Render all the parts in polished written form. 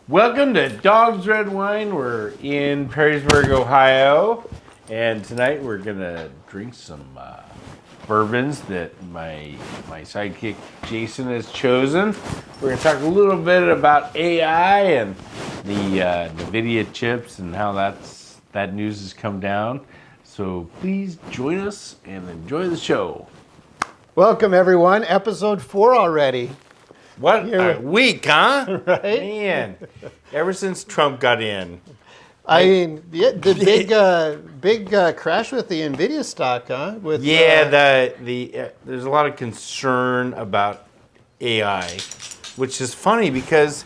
Welcome to Dog's Red Wine. We're in Perrysburg, Ohio, and tonight we're gonna drink some bourbons that my sidekick Jason has chosen. We're gonna talk a little bit about AI and the NVIDIA chips and how that news has come down. So please join us and enjoy the show. Welcome everyone, episode 4 already. What a week, huh? Right? Man, ever since Trump got in. I mean, the big crash with the NVIDIA stock, huh? With, There's a lot of concern about AI, which is funny because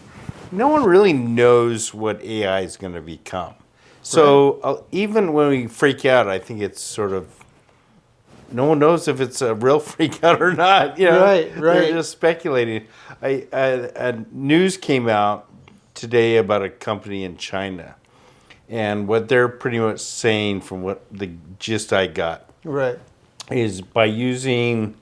no one really knows what AI is going to become. So even when we freak out, I think it's sort of, no one knows if it's a real freak out or not. You know? Right. They're just speculating. News came out today about a company in China, and what they're pretty much saying, from what the gist I got, is by using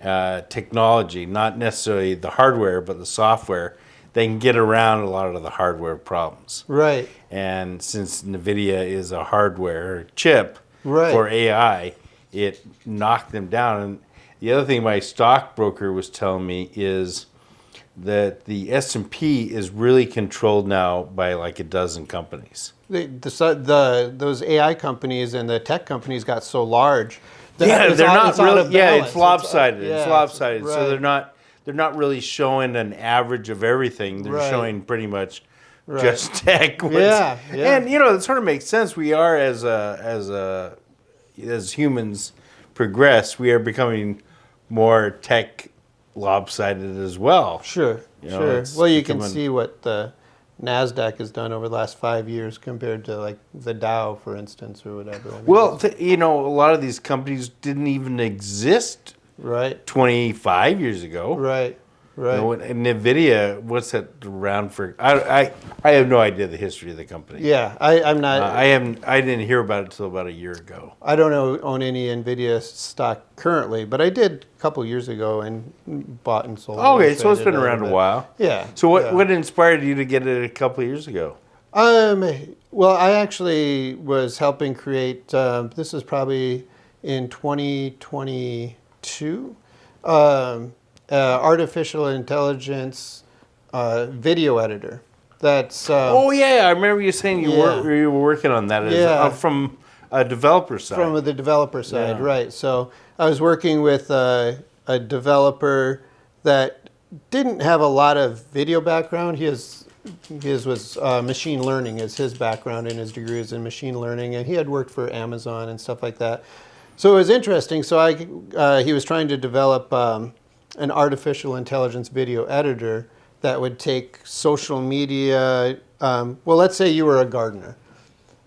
technology, not necessarily the hardware, but the software, they can get around a lot of the hardware problems. Right. And since NVIDIA is a hardware chip Right. for AI, it knocked them down. And the other thing my stockbroker was telling me is that the S&P is really controlled now by like a dozen companies. Those AI companies and the tech companies got so large. It's lopsided. Yeah, it's lopsided. right. So they're not really showing an average of everything. They're showing pretty much just tech. And it sort of makes sense. We are as humans progress, we are becoming more tech lopsided as well. Sure. Well, you can see what the NASDAQ has done over the last 5 years compared to like the Dow, for instance, or whatever. I mean, a lot of these companies didn't even exist 25 years ago. Right. And NVIDIA, what's that around for? I have no idea the history of the company. Yeah, I'm not. I didn't hear about it until about a year ago. I don't own any NVIDIA stock currently, but I did a couple years ago and bought and sold. Okay, so it's been around a while. Yeah. So what inspired you to get it a couple of years ago? Well, I actually was helping create. This is probably in 2022. Artificial intelligence video editor. That's I remember you saying you were working on that from a developer side. From the developer side, right. So I was working with a developer that didn't have a lot of video background. His was machine learning is his background, and his degree is in machine learning, and he had worked for Amazon and stuff like that. So it was interesting. So he was trying to develop an artificial intelligence video editor that would take social media. Let's say you were a gardener,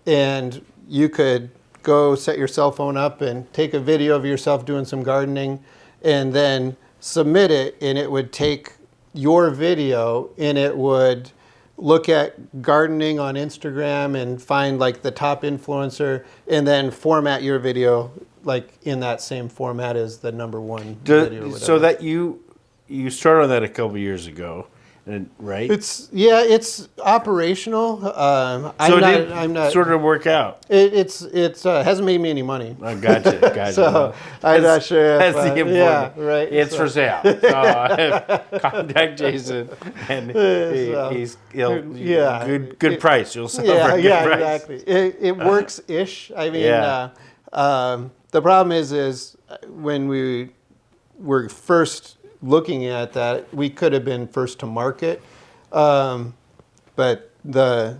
and you could go set your cell phone up and take a video of yourself doing some gardening, and then submit it, and it would take your video and it would look at gardening on Instagram and find like the top influencer, and then format your video like in that same format as the number one video. So that you started on that a couple years ago, right? It's operational. I'm not sort of work out. It hasn't made me any money. I gotcha. So I'm not sure. That's the important. Yeah, right. It's for sale. So contact Jason, and he'll good price. You'll sell for a good price. Exactly. It works ish. I mean, the problem is when we were first looking at that, we could have been first to market, but the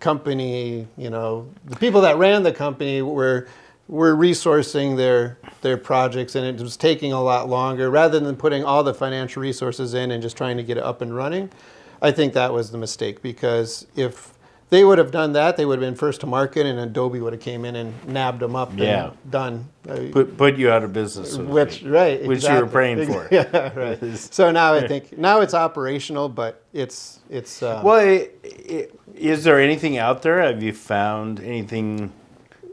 company, the people that ran the company were resourcing their projects, and it was taking a lot longer. Rather than putting all the financial resources in and just trying to get it up and running, I think that was the mistake, because if they would have done that, they would have been first to market, and Adobe would have came in and nabbed them up and done. Put you out of business. Which you were praying for. Yeah, right. So now I think it's operational, but it's. Is there anything out there? Have you found anything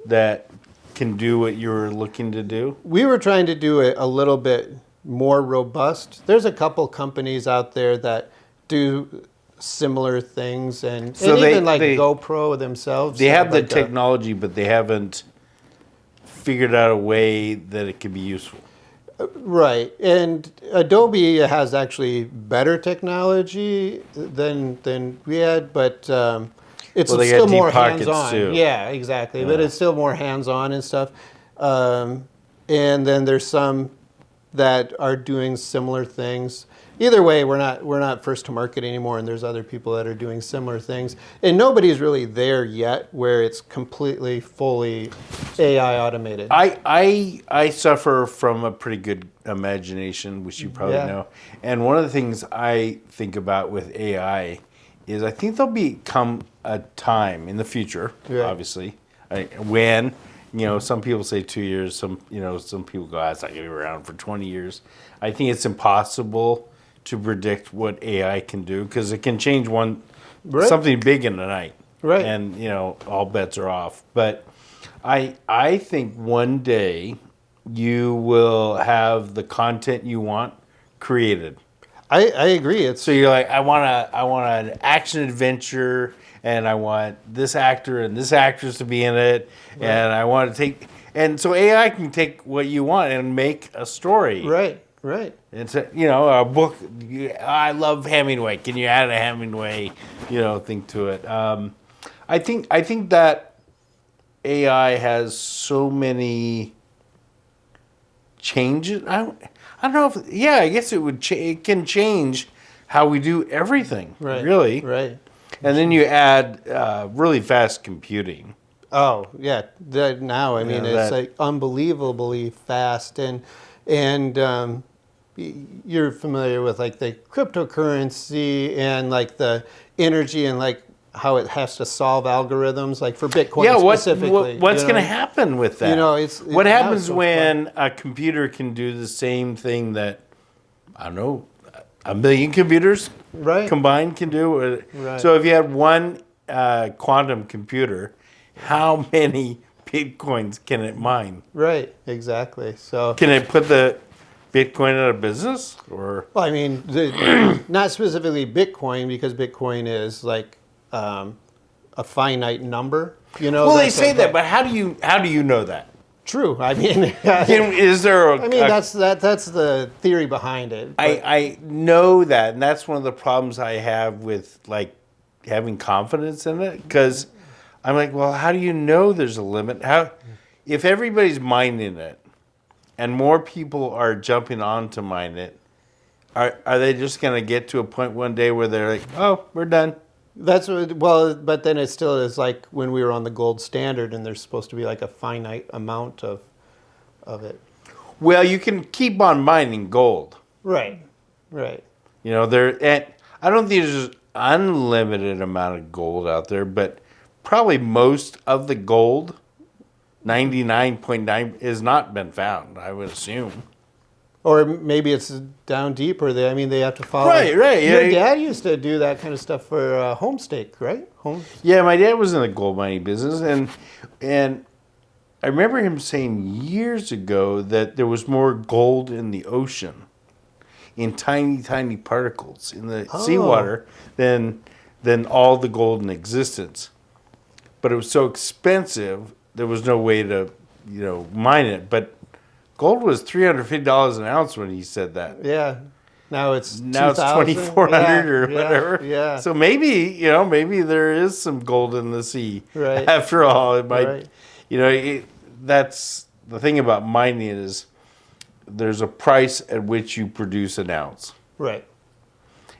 that can do what you were looking to do? We were trying to do it a little bit more robust. There's a couple companies out there that do similar things, and So even like they GoPro themselves. They have the like, technology, but they haven't figured out a way that it can be useful. right, and Adobe has actually better technology than we had, but it's Well, they still got deep more pockets, hands-on. too. Yeah, exactly. But Yeah. it's still more hands-on and stuff. And then there's some that are doing similar things. Either way, we're not first to market anymore, and there's other people that are doing similar things. And nobody's really there yet where it's completely, fully AI automated. I suffer from a pretty good imagination, which you probably Yeah. know. And one of the things I think about with AI is I think there'll become a time in the future, Right. obviously, when, some people say 2 years, some people go, it's not going to be around for 20 years. I think it's impossible to predict what AI can do because it can change Right. something big in the night. Right. And, all bets are off. But I think one day you will have the content you want created. I agree. It's So you're like, I want an action adventure, and I want this actor and this actress to be in it, and I want to take, and so AI can take what you want and make a story. right, right. It's a book. I love Hemingway. Can you add a Hemingway, thing to it? I think that AI has so many changes. I don't know if, I guess it can change how we do everything, Right. really. Right. And then you add really fast computing. Oh yeah, now I mean it's that- like unbelievably fast, and you're familiar with like the cryptocurrency and like the energy and like how it has to solve algorithms, like for Bitcoin specifically. What's going to happen with that? What now happens it's so when a computer can do the same thing that, I don't know, a million computers Right. combined can do? Right. So if you had one quantum computer, how many Bitcoins can it mine? Right, exactly. So Can it put the Bitcoin out of business? Or well, I mean, not specifically Bitcoin, because Bitcoin is like a finite number. well, they that's say like- that, but how do you know that? True. I mean, Is there I mean that's the theory behind it. but- I know that, and that's one of the problems I have with like having confidence in it, because I'm like, well, how do you know there's a limit? If everybody's mining it, and more people are jumping on to mine it, are they just going to get to a point one day where they're like, oh, we're done? That's what, well, but then it still is like when we were on the gold standard, and there's supposed to be like a finite amount of it. Well, you can keep on mining gold. Right. Right. And I don't think there's an unlimited amount of gold out there, but probably most of the gold, 99.9, has not been found, I would assume. Or maybe it's down deeper. They have to follow. Right. Your Yeah. dad used to do that kind of stuff for homestake, right? Yeah, my dad was in the gold mining business, and I remember him saying years ago that there was more gold in the ocean, in tiny, tiny particles in the seawater than all the gold in existence. But it was so expensive, there was no way to, mine it. But gold was $350 an ounce when he said that. Yeah. Now it's 2,400 Yeah, or whatever. Yeah. So maybe there is some gold in the sea. Right. After all, it might. Right. That's the thing about mining is there's a price at which you produce an ounce. Right.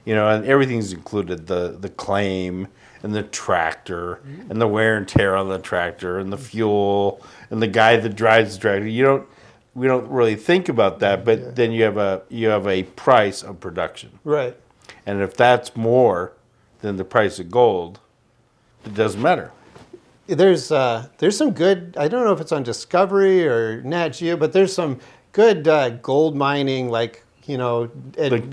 And everything's included, the claim and the tractor and the wear and tear on the tractor and the fuel and the guy that drives the tractor. We don't really think about that, but then you have a price of production. Right. And if that's more than the price of gold, it doesn't matter. There's some good. I don't know if it's on Discovery or Nat Geo, but there's some good gold mining, like The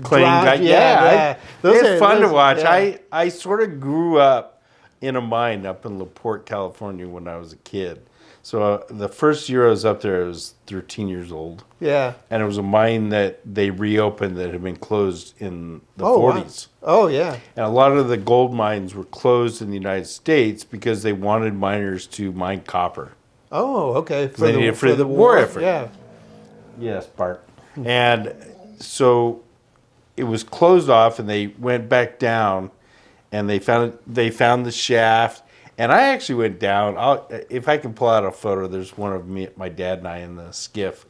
claim guy, yeah. It's fun to watch. Yeah. I sort of grew up in a mine up in LaPorte, California when I was a kid. So the first year I was up there, I was 13 years old. Yeah. And it was a mine that they reopened that had been closed in the Oh, 40s. Wow. Oh, yeah. And a lot of the gold mines were closed in the United States because they wanted miners to mine copper. Oh, okay. For the war effort. Yeah. Yes, Bart. And so it was closed off, and they went back down, and they found the shaft. And I actually went down. If I can pull out a photo, there's one of me, my dad, and I in the skiff,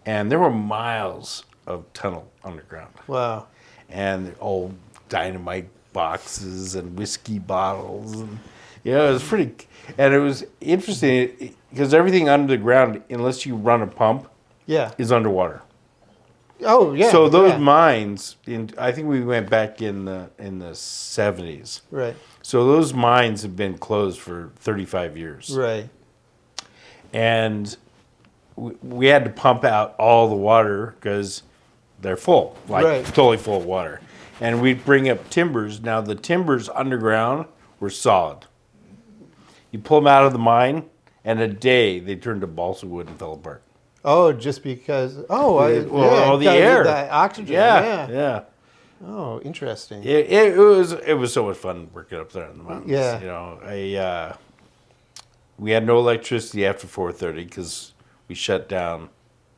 and there were miles of tunnel underground. Wow. And old dynamite boxes and whiskey bottles, and it was pretty. And it was interesting because everything under the ground, unless you run a pump, is underwater. Oh yeah. So those mines, I think we went back in the 70s. Right. So those mines have been closed for 35 years. Right. And we had to pump out all the water because they're full, totally full of water. And we'd bring up timbers. Now the timbers underground were solid. You pull them out of the mine, and a day they turned to balsa wood and fell apart. Oh, just because. Oh, the air, the oxygen. Yeah. Oh, interesting. It was so much fun working up there in the mountains. Yeah. We had no electricity after 4:30 because we shut down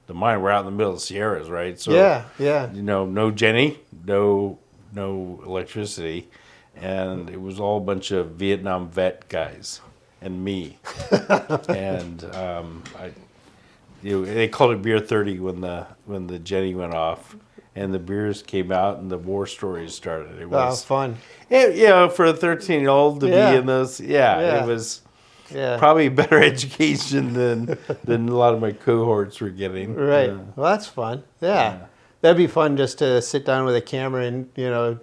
the mine. We're out in the middle of the Sierras, right? So yeah. No Jenny, no electricity, and it was all a bunch of Vietnam vet guys and me, and they called it Beer 30 when the Jenny went off. And the beers came out, and the war stories started. It was fun. For a 13-year-old to be in this, it was probably a better education than a lot of my cohorts were getting. Right. Well, that's fun. Yeah. That'd be fun just to sit down with a camera and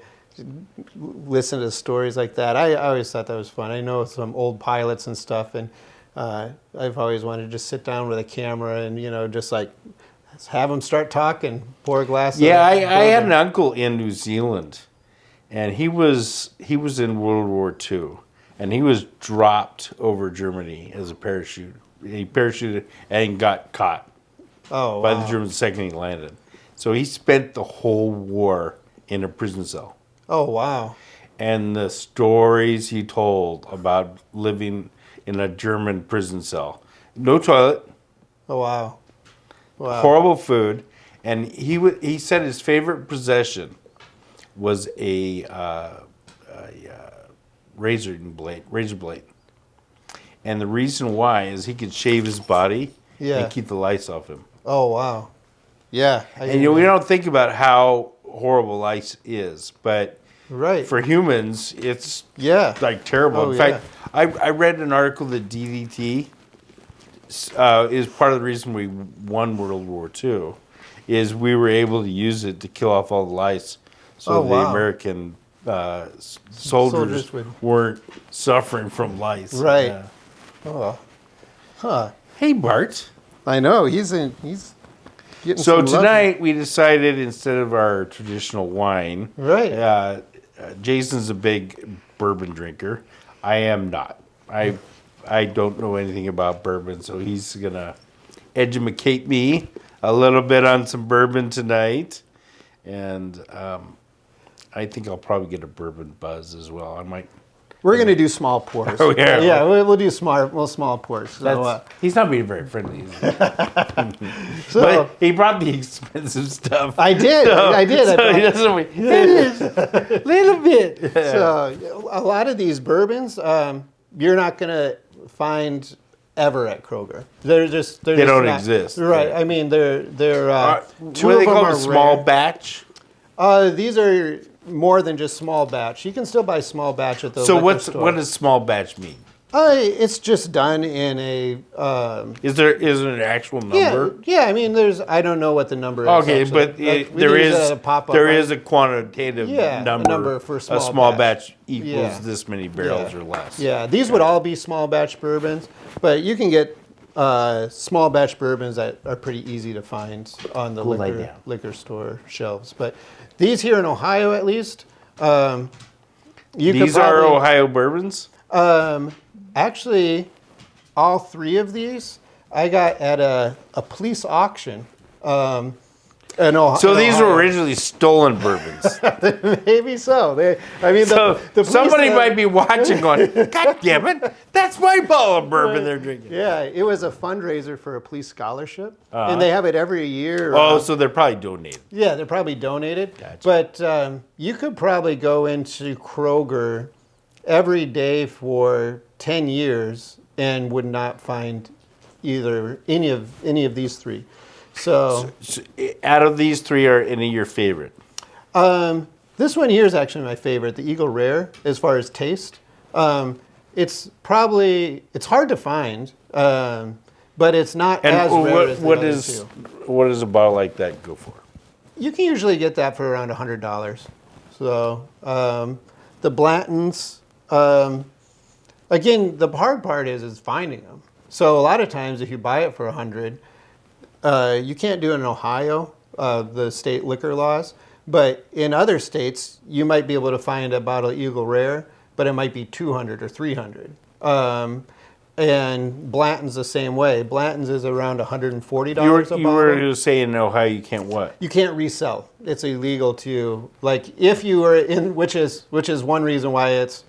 listen to stories like that. I always thought that was fun. I know some old pilots and stuff, and I've always wanted to just sit down with a camera and just like. Have them start talking, pour a glass. Yeah, I had an uncle in New Zealand, and he was in World War II, and he was dropped over Germany as a parachute. He parachuted and got caught by the Germans the second he landed. So he spent the whole war in a prison cell. Oh, wow. And the stories he told about living in a German prison cell. No toilet. Oh, wow. Wow. Horrible food, and he said his favorite possession was a razor blade, and the reason why is he could shave his body and keep the lice off him. Oh wow, yeah. And we don't think about how horrible lice is, but for humans, it's like terrible. Oh, in fact, I read an article that DDT. Is part of the reason we won World War II, is we were able to use it to kill off all the lice, so the American soldiers weren't suffering from lice. Right. Yeah. Oh. Huh. Hey, Bart. I know he's getting. So tonight we decided instead of our traditional wine, Jason's a big bourbon drinker. I am not. I don't know anything about bourbon, so he's going to educate me a little bit on some bourbon tonight. And I think I'll probably get a bourbon buzz as well. I might. We're going to do small pours. Oh, yeah. Yeah, we'll do small pours. So, he's not being very friendly, is he? But he brought the expensive stuff. I did. I did. So he doesn't. Little bit. So a lot of these bourbons, you're not going to find ever at Kroger. They don't exist. Right. I mean, they're two what of they them call are a small rare. batch. These are more than just small batch. You can still buy small batch at the liquor store. What does small batch mean? It's just done in a. Is there an actual number? Yeah. I mean, I don't know what the number is. Okay, actually. but there is a quantitative number for a small batch equals this many barrels or less. Yeah, these would all be small batch bourbons, but you can get small batch bourbons that are pretty easy to find on the liquor store shelves. But these here in Ohio, at least, these are Ohio bourbons. Actually, all 3 of these I got at a police auction. So these were originally stolen bourbons. Maybe so. So the somebody might be watching going, God damn it, that's my bottle of bourbon they're drinking. Yeah, it was a fundraiser for a police scholarship. And they have it every year. Oh, so they're probably donated. Yeah, they're probably donated. Gotcha. But you could probably go into Kroger every day for 10 years and would not find either any of these 3. So out of these 3, are any your favorite? this one here is actually my favorite, the Eagle Rare, as far as taste. It's hard to find, but it's not as rare as the other 2. What does a bottle like that go for? You can usually get that for around $100. So the Blantons, again, the hard part is finding them. So a lot of times, if you buy it for $100, you can't do it in Ohio, the state liquor laws. But in other states, you might be able to find a bottle of Eagle Rare, but it might be $200 or $300. And Blanton's the same way. Blanton's is around $140 a bottle. You were saying in Ohio you can't what? You can't resell. It's illegal to, like, if you were in, which is one reason why it's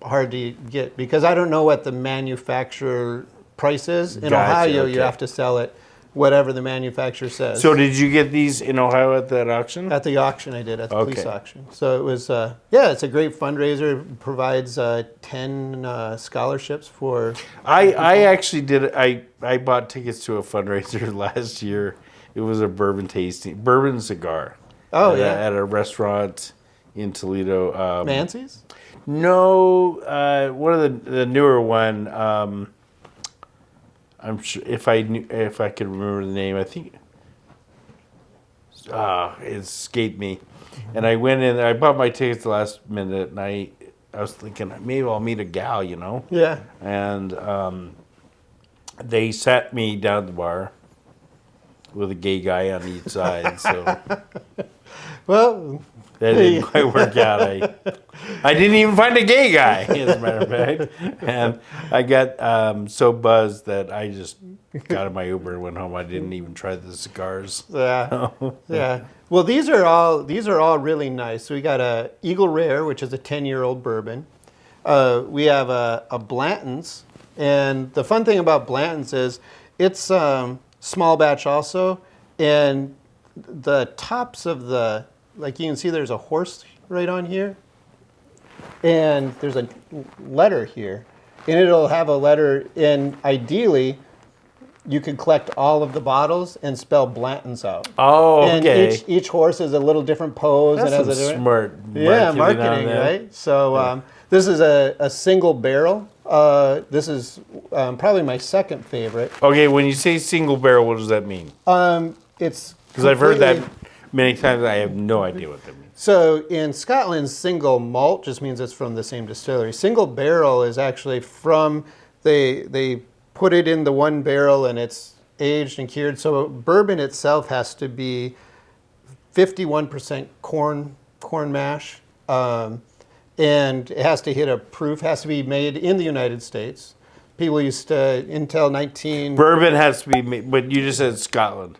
hard to get, because I don't know what the manufacturer price is. In Ohio, okay, you have to sell it whatever the manufacturer says. So did you get these in Ohio at that auction? At the auction I did, at the police auction. So it was, it's a great fundraiser. It provides 10 scholarships for... I actually did, I bought tickets to a fundraiser last year. It was a bourbon tasting, bourbon cigar. Oh, At a restaurant in Toledo. Nancy's? No, one of the newer one. I'm sure if I could remember the name, I think it escaped me. And I went in. I bought my tickets the last minute, and I was thinking maybe I'll meet a gal, you know. Yeah. And they sat me down at the bar with a gay guy on each side. So well. That didn't quite work out. I didn't even find a gay guy, as a matter of fact. And I got so buzzed that I just got in my Uber and went home. I didn't even try the cigars. Yeah. Yeah. Well, these are all really nice. So we got a Eagle Rare, which is a 10-year-old bourbon. We have a Blanton's, and the fun thing about Blanton's is it's small batch also, and the tops of the, like you can see there's a horse right on here, and there's a letter here, and it'll have a letter, and ideally you could collect all of the bottles and spell Blanton's out. Oh, okay. And each horse is a little different pose. That's and has some a smart marketing, right? So this is a single barrel. This is probably my second favorite. Okay, when you say single barrel, what does that mean? It's because I've heard that many times. I have no idea what that means. So in Scotland, single malt just means it's from the same distillery. Single barrel is actually from, they put it in the one barrel and it's aged and cured. So bourbon itself has to be 51% corn mash, and it has to hit a proof, has to be made in the United States. People used to, until 19... Bourbon has to be made, but you just said Scotland.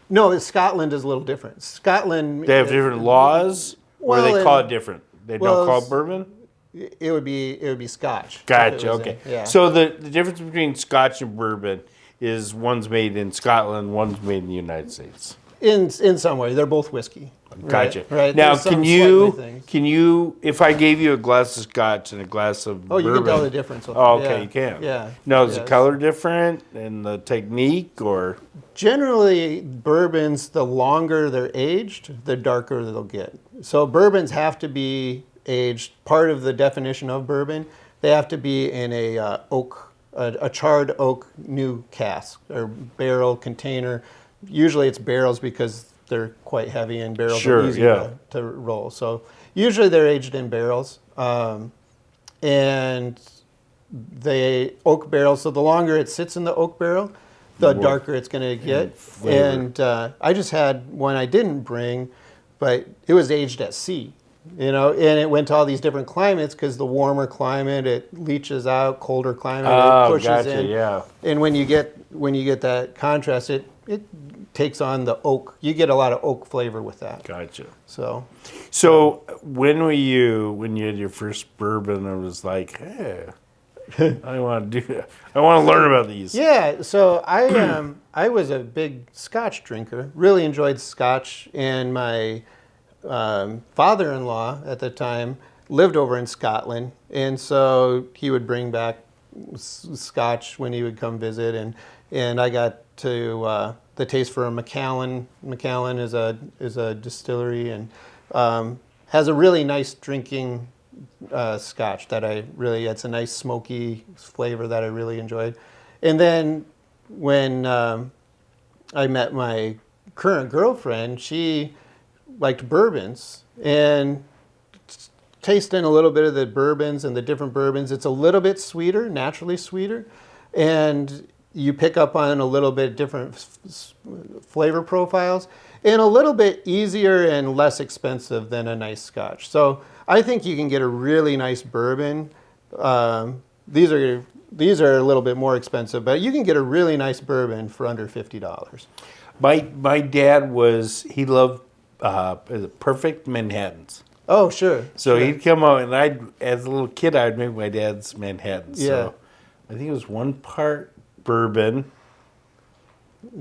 No, Scotland is a little different. Scotland... They have different laws, or they call it different? They don't call it bourbon? It would be Scotch. Gotcha, okay. Yeah. So the difference between Scotch and bourbon is one's made in Scotland, one's made in the United States. In some way, they're both whiskey. Gotcha. Right. Now, can you, if I gave you a glass of Scotch and a glass of bourbon... Oh, you can tell the difference. Oh, okay, you can. Yeah. Now, is the color different and the technique, or...? Generally, bourbons, the longer they're aged, the darker they'll get. So bourbons have to be aged. Part of the definition of bourbon, they have to be in a charred oak new cask or barrel container. Usually it's barrels because they're quite heavy and barrels are easy to roll. So usually they're aged in barrels. And they oak barrels, so the longer it sits in the oak barrel, the darker it's going to get. And I just had one I didn't bring, but it was aged at sea. and it went to all these different climates because the warmer climate it leaches out, colder climate it pushes gotcha, in. yeah. And when you get that contrast, it takes on the oak. You get a lot of oak flavor with that. Gotcha. So when you had your first bourbon, I was like, hey, I want to learn about these. Yeah, so I was a big Scotch drinker. Really enjoyed Scotch, and my father-in-law at the time lived over in Scotland, and so he would bring back Scotch when he would come visit, and I got to the taste for a Macallan. Macallan is a distillery and has a really nice drinking Scotch that it's a nice smoky flavor that I really enjoyed. And then when I met my current girlfriend, she liked bourbons, and tasting a little bit of the bourbons and the different bourbons, it's a little bit sweeter, naturally sweeter, and you pick up on a little bit different flavor profiles, and a little bit easier and less expensive than a nice Scotch. So I think you can get a really nice bourbon. These are a little bit more expensive, but you can get a really nice bourbon for under $50. My dad he loved perfect Manhattans. Oh, sure. So sure. he'd come out, and as a little kid, I'd make my dad's Manhattans. Yeah. So I think it was 1 part bourbon,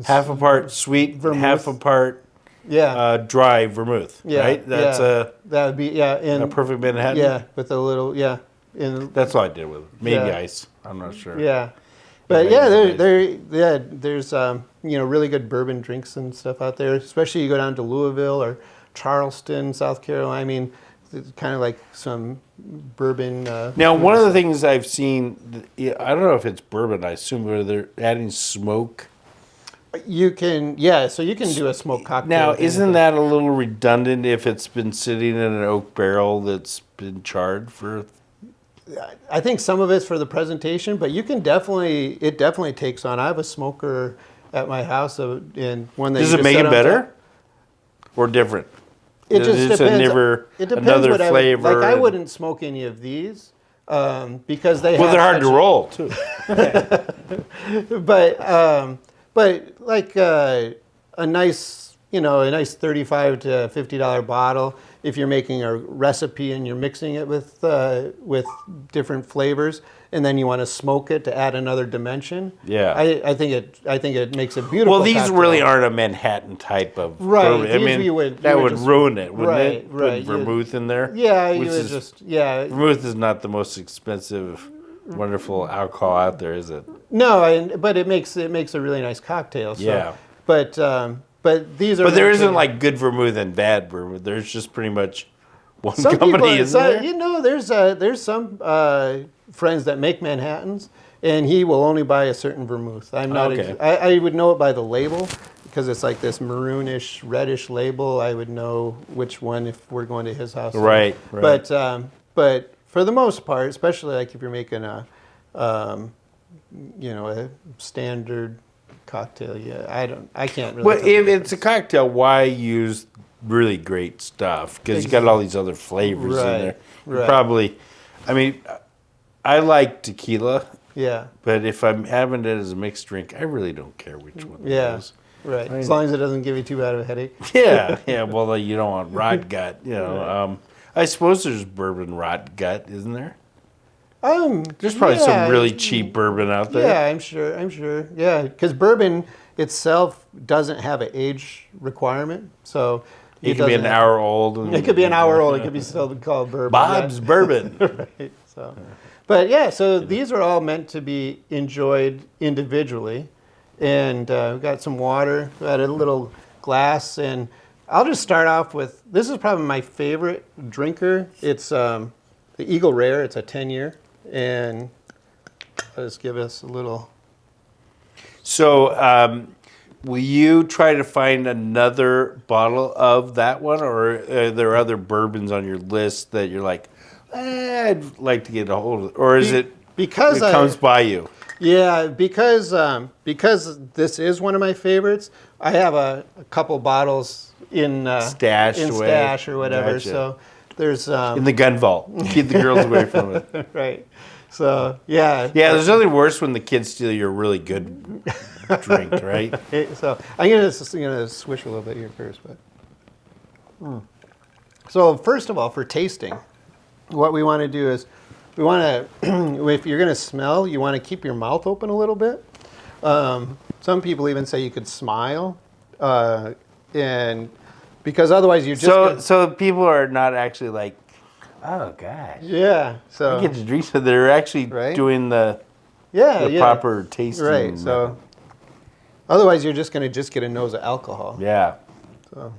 half a part sweet, Vermouth. half a part dry vermouth. Yeah, right? That's that would be a perfect Manhattan. Yeah, with a little That's what I did with it. Maybe Yeah. ice. I'm not sure. Yeah, but there's really good bourbon drinks and stuff out there. Especially you go down to Louisville or Charleston, South Carolina. I mean, it's kind of like some bourbon. Now, one of the things I've seen, I don't know if it's bourbon. I assume where they're adding smoke. You can, so you can do a smoked cocktail. Now, isn't that a little redundant if it's been sitting in an oak barrel that's been charred for? I think some of it's for the presentation, but it definitely takes on. I have a smoker at my house, and one that Does you it just make set it on better top. or different? It just It's depends. It depends another what flavor. I wouldn't smoke any of these because they. Well, have they're hard to such- roll too. But like a nice $35 to $50 bottle. If you're making a recipe and you're mixing it with different flavors, and then you want to smoke it to add another dimension. Yeah. I think it makes a beautiful. Well, these cocktail. really aren't a Manhattan type of Right, bourbon. I these mean, you would just- ruin it, wouldn't right, it? right. Put vermouth in there. Yeah, you which would is- Vermouth is not the most expensive, wonderful alcohol out there, is it? No, but it makes a really nice cocktail. So, Yeah. But these are. But there isn't like good vermouth and bad vermouth. There's just pretty much one some company, people, isn't there? there's some friends that make Manhattans, and he will only buy a certain vermouth. I'm not. Okay. I would know it by the label because it's like this maroonish, reddish label. I would know which one if we're going to his house. Right. But for the most part, especially like if you're making a standard cocktail, I can't really. Well, if it's a cocktail, why use really great stuff? Because you got all these other flavors in there. Right. Probably, I mean, I like tequila, Yeah. but if I'm having it as a mixed drink, I really don't care which one. Yeah. It is. Right. As long as it doesn't give you too bad of a headache. Yeah. Well, you don't want rot gut. I suppose there's bourbon rot gut, isn't there? There's probably some really cheap bourbon out there. Yeah, I'm sure. Yeah, because bourbon itself doesn't have an age requirement, so It could be an hour old. It could be an hour old. It could be still called bourbon. Bob's Bourbon. Right. So, but yeah, so these are all meant to be enjoyed individually, and we've got some water. We got a little glass, and I'll just start off with this is probably my favorite drinker. It's the Eagle Rare. It's a 10-year, and I'll just give us a little. So, will you try to find another bottle of that one, or are there other bourbons on your list that you're like, I'd like to get a hold of it, or is it because it comes by you? Yeah, because this is one of my favorites. I have a couple bottles in Stash or whatever. Gotcha. So There's in the gun vault. Keep the girls away from it. right. So yeah. Yeah, there's nothing worse when the kids steal your really good drink, right? So I'm gonna swish a little bit here first, but. So first of all, for tasting, what we want to do is we want to, if you're going to smell, you want to keep your mouth open a little bit. Some people even say you could smile, and because otherwise you're just so people are not actually like, oh gosh, yeah. So I get to drink. So they're actually doing the proper tasting. Right. So otherwise you're just going to get a nose of alcohol. Yeah. So.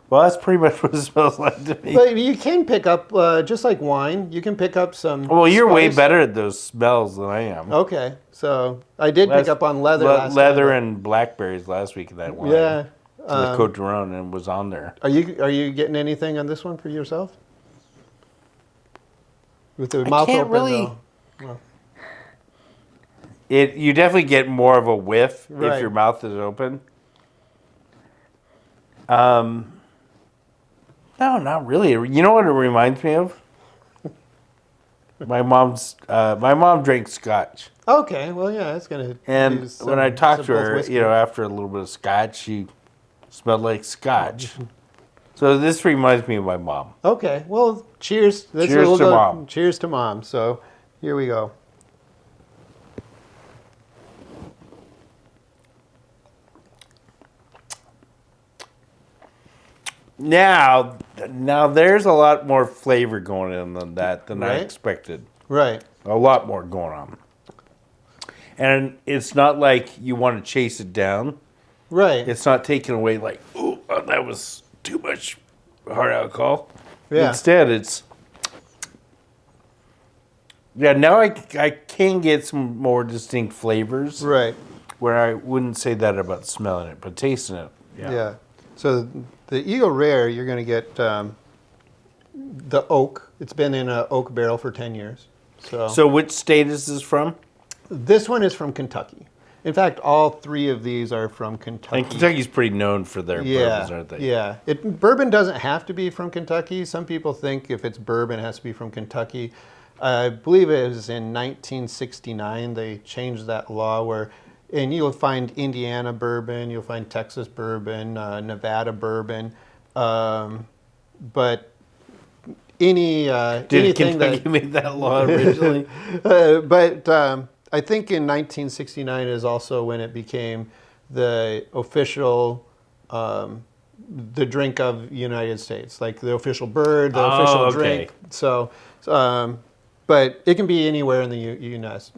Well, that's pretty much what it smells like to me. But you can pick up, just like wine, you can pick up some. Well, you're way spice. better at those smells than I am. Okay, so I did pick up on leather. Leather and blackberries last week in that wine. Yeah. The Côte d'Aron and was on there. Are you getting anything on this one for yourself? With the mouth can't open, really. Well. You definitely get more of a whiff Right. if your mouth is open. No, not really. You know what it reminds me of? My mom drank scotch. Okay, well, yeah, it's gonna. And when I talked to her, after a little bit of scotch, she smelled like scotch. So this reminds me of my mom. Okay, well, cheers. Cheers to Mom. Cheers to Mom. So here we go. Now there's a lot more flavor going in than I expected. Right. A lot more going on. And it's not like you want to chase it down. Right. It's not taken away like, oh, that was too much hard alcohol. Yeah. Instead, it's... Yeah, now I can get some more distinct flavors. Right. Where I wouldn't say that about smelling it, but tasting it. Yeah. So the Eagle Rare, you're going to get the oak. It's been in an oak barrel for 10 years. So which state is this from? This one is from Kentucky. In fact, all three of these are from Kentucky. And Kentucky's pretty known for their bourbons, aren't they? Yeah. Bourbon doesn't have to be from Kentucky. Some people think if it's bourbon, it has to be from Kentucky. I believe it was in 1969 they changed that law and you'll find Indiana bourbon, you'll find Texas bourbon, Nevada bourbon, but anything Kentucky made that law originally? But I think in 1969 is also when it became the official, the drink of the United States, like the official bird, the official drink. So, but it can be anywhere in the U.S.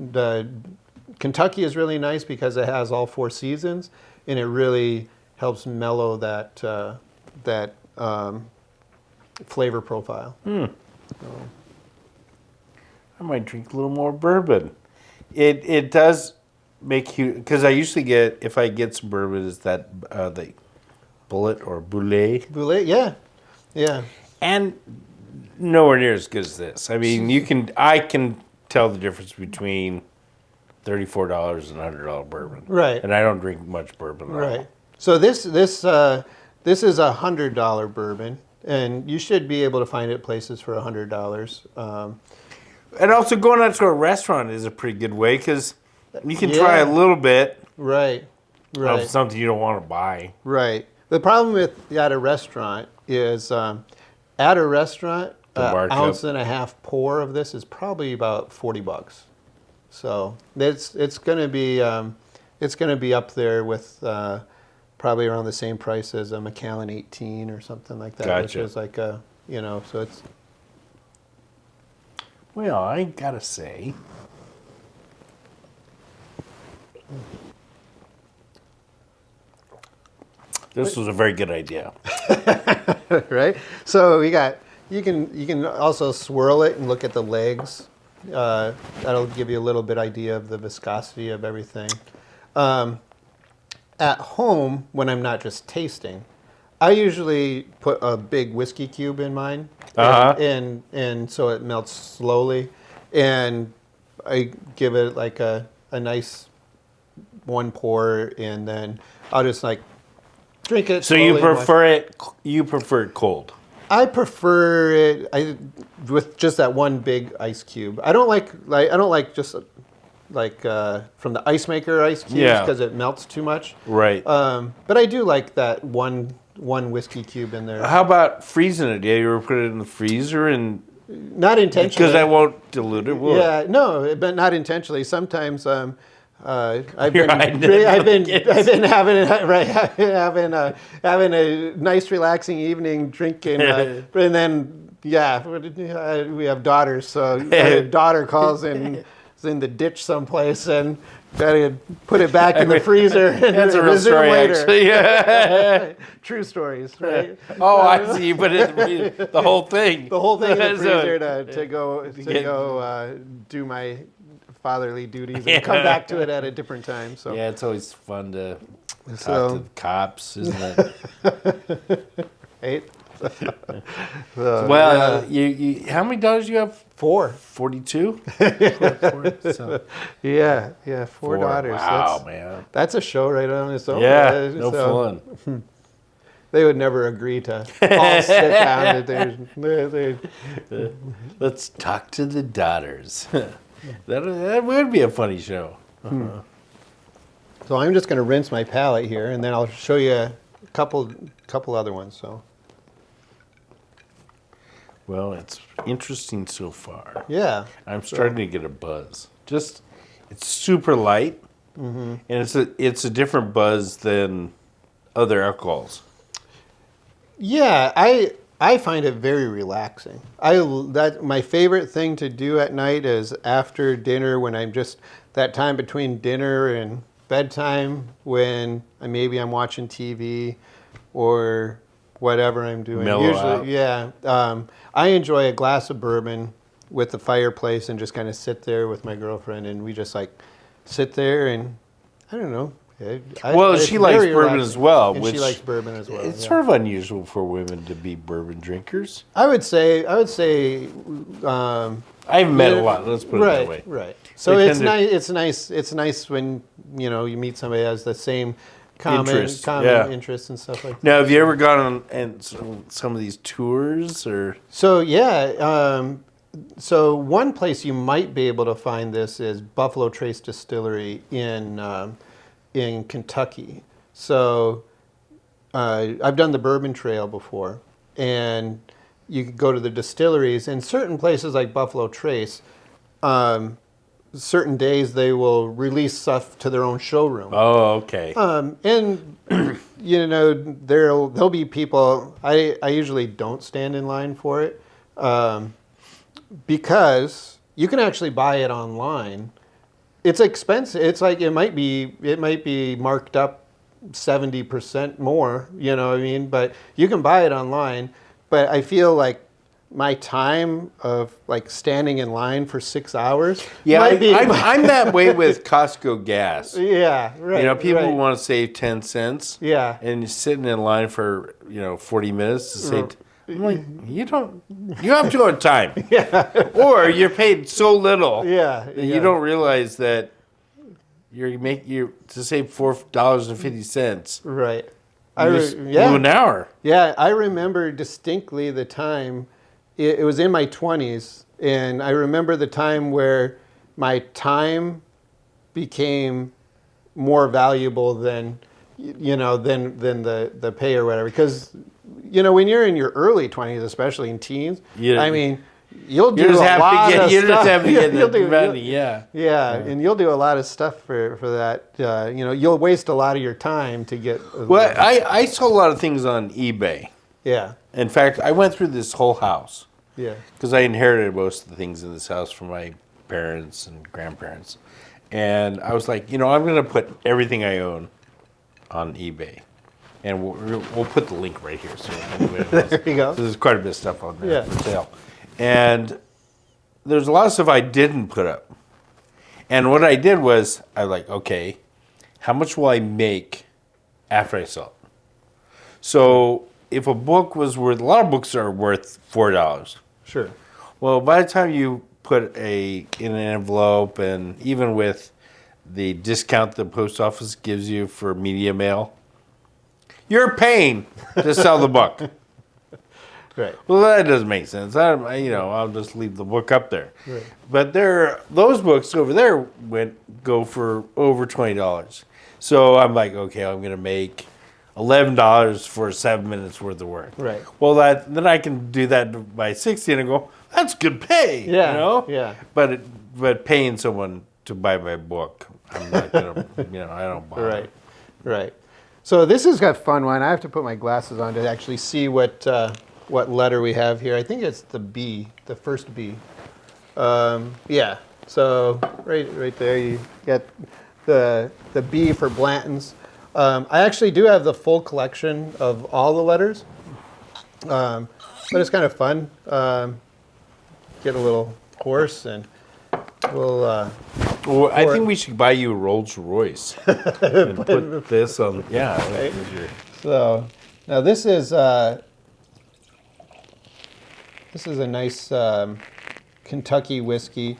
Kentucky is really nice because it has all four seasons, and it really helps mellow that flavor profile. I might drink a little more bourbon. It does make you, because I usually get, if I get some bourbon, is that the Bullet or Boulet. Boulet, yeah. And nowhere near as good as this. I mean, I can tell the difference between $34 and $100 bourbon. Right. And I don't drink much bourbon at all. Right. So this is a $100 bourbon, and you should be able to find it places for $100. And also going out to a restaurant is a pretty good way because you can try a little bit of something you don't want to buy. Right. The problem with at a restaurant is at a restaurant, an ounce and a half pour of this is probably about $40. So it's going to be up there with probably around the same price as a Macallan 18 or something like that, which is like so it's. Well, I gotta say, this was a very good idea. Right? So you can also swirl it and look at the legs. That'll give you a little bit idea of the viscosity of everything. At home, when I'm not just tasting, I usually put a big whiskey cube in mine, and so it melts slowly, and I give it like a nice one pour, and then I'll just like drink it. So you prefer it cold? I prefer it with just that one big ice cube. I don't like just like from the ice maker ice cubes because it melts too much. Right. But I do like that one whiskey cube in there. How about freezing it? Yeah, you ever put it in the freezer and Not intentionally. because that won't dilute it, will it? Yeah, no, but not intentionally. Sometimes I've You're been hiding it I've from been the I've been having it right having a nice relaxing evening drinking and then we have daughters, so daughter calls in is in the ditch someplace and gotta put it back in the freezer and That's a real resume story, later. actually. Yeah. True stories, right? Oh, I see. You put it in the freezer, the whole thing. The whole thing in the So- freezer to go do my fatherly duties and come back to it at a different time. So Yeah, it's always fun to talk So- to the cops, isn't it? Eight. Well, you how many daughters do you have? 4. 42? So, Yeah, 4 daughters. Wow, man. That's a show right on its own. Yeah, no fun. They would never agree to all sit down. Let's talk to the daughters. That would be a funny show. So I'm just going to rinse my palate here, and then I'll show you a couple other ones. So Well, it's interesting so far. yeah, I'm starting to get a buzz. It's super light, and it's a different buzz than other alcohols. yeah. I find it very relaxing. My favorite thing to do at night is after dinner when I'm just that time between dinner and bedtime when maybe I'm watching TV or whatever I'm doing. Mellow out. Yeah. I enjoy a glass of bourbon with the fireplace and just kind of sit there with my girlfriend and we just like sit there and I don't know. It's she likes very bourbon relaxing. as well, And which she likes bourbon as well. it's yeah. sort of unusual for women to be bourbon drinkers. I would say. I haven't met a lot. Let's put it that way. Right. So They it's tend to- nice. It's nice when you meet somebody that has the same common yeah. interests and stuff like that. Now, have you ever gone on some of these tours or? So yeah. So one place you might be able to find this is Buffalo Trace Distillery in Kentucky. So I've done the Bourbon Trail before, and you could go to the distilleries. In certain places like Buffalo Trace, certain days they will release stuff to their own showroom. Oh, okay. And there'll be people. I usually don't stand in line for it because you can actually buy it online. It's expensive. It's like it might be marked up 70% more. You know what I mean? But you can buy it online. But I feel like my time of like standing in line for 6 hours. Yeah, might be, I'm that way with Costco gas. Yeah, right. People right. want to save 10 cents. Yeah. And you're sitting in line for 40 minutes to save. I'm like, you have to go on time. Yeah. Or you're paid so little. Yeah. That you don't realize that you to save $4.50. Right. Blew an hour. Yeah, I remember distinctly the time. It was in my 20s, and I remember the time where my time became more valuable than the pay or whatever. Because when you're in your early 20s, especially in teens, I mean, you'll do a lot of stuff. You just have to get You'll the do- money, yeah. Yeah, and you'll do a lot of stuff for that. You'll waste a lot of your time to get. Well, I saw a lot of things on eBay. Yeah. In fact, I went through this whole house. Yeah. Because I inherited most of the things in this house from my parents and grandparents. And I was like, I'm going to put everything I own on eBay. And we'll put the link right here. So There you go. There's quite a bit of stuff on there Yeah. for sale. And there's a lot of stuff I didn't put up. And what I did was, I was like, okay, how much will I make after I sell it? So if a book was worth, a lot of books are worth $4. Sure. Well, by the time you put in an envelope, and even with the discount the post office gives you for media mail, you're paying to sell the book. Right. Well, that doesn't make sense. I'll just leave the book up there. Right. But those books over there go for over $20. So I'm like, okay, I'm going to make $11 for 7 minutes worth of work. Right. Well, then I can do that by 60 and I go, that's good pay. Yeah. You know? Yeah. But paying someone to buy my book, I'm not going to, I don't buy Right. it. Right. So this has got fun one. I have to put my glasses on to actually see what letter we have here. I think it's the B, the first B. Yeah. So right there you get the B for Blantons. I actually do have the full collection of all the letters, but it's kind of fun. Get a little horse and we'll. Well, I think we should buy you a Rolls Royce and put this on. Yeah. Right. So now this is a nice Kentucky whiskey.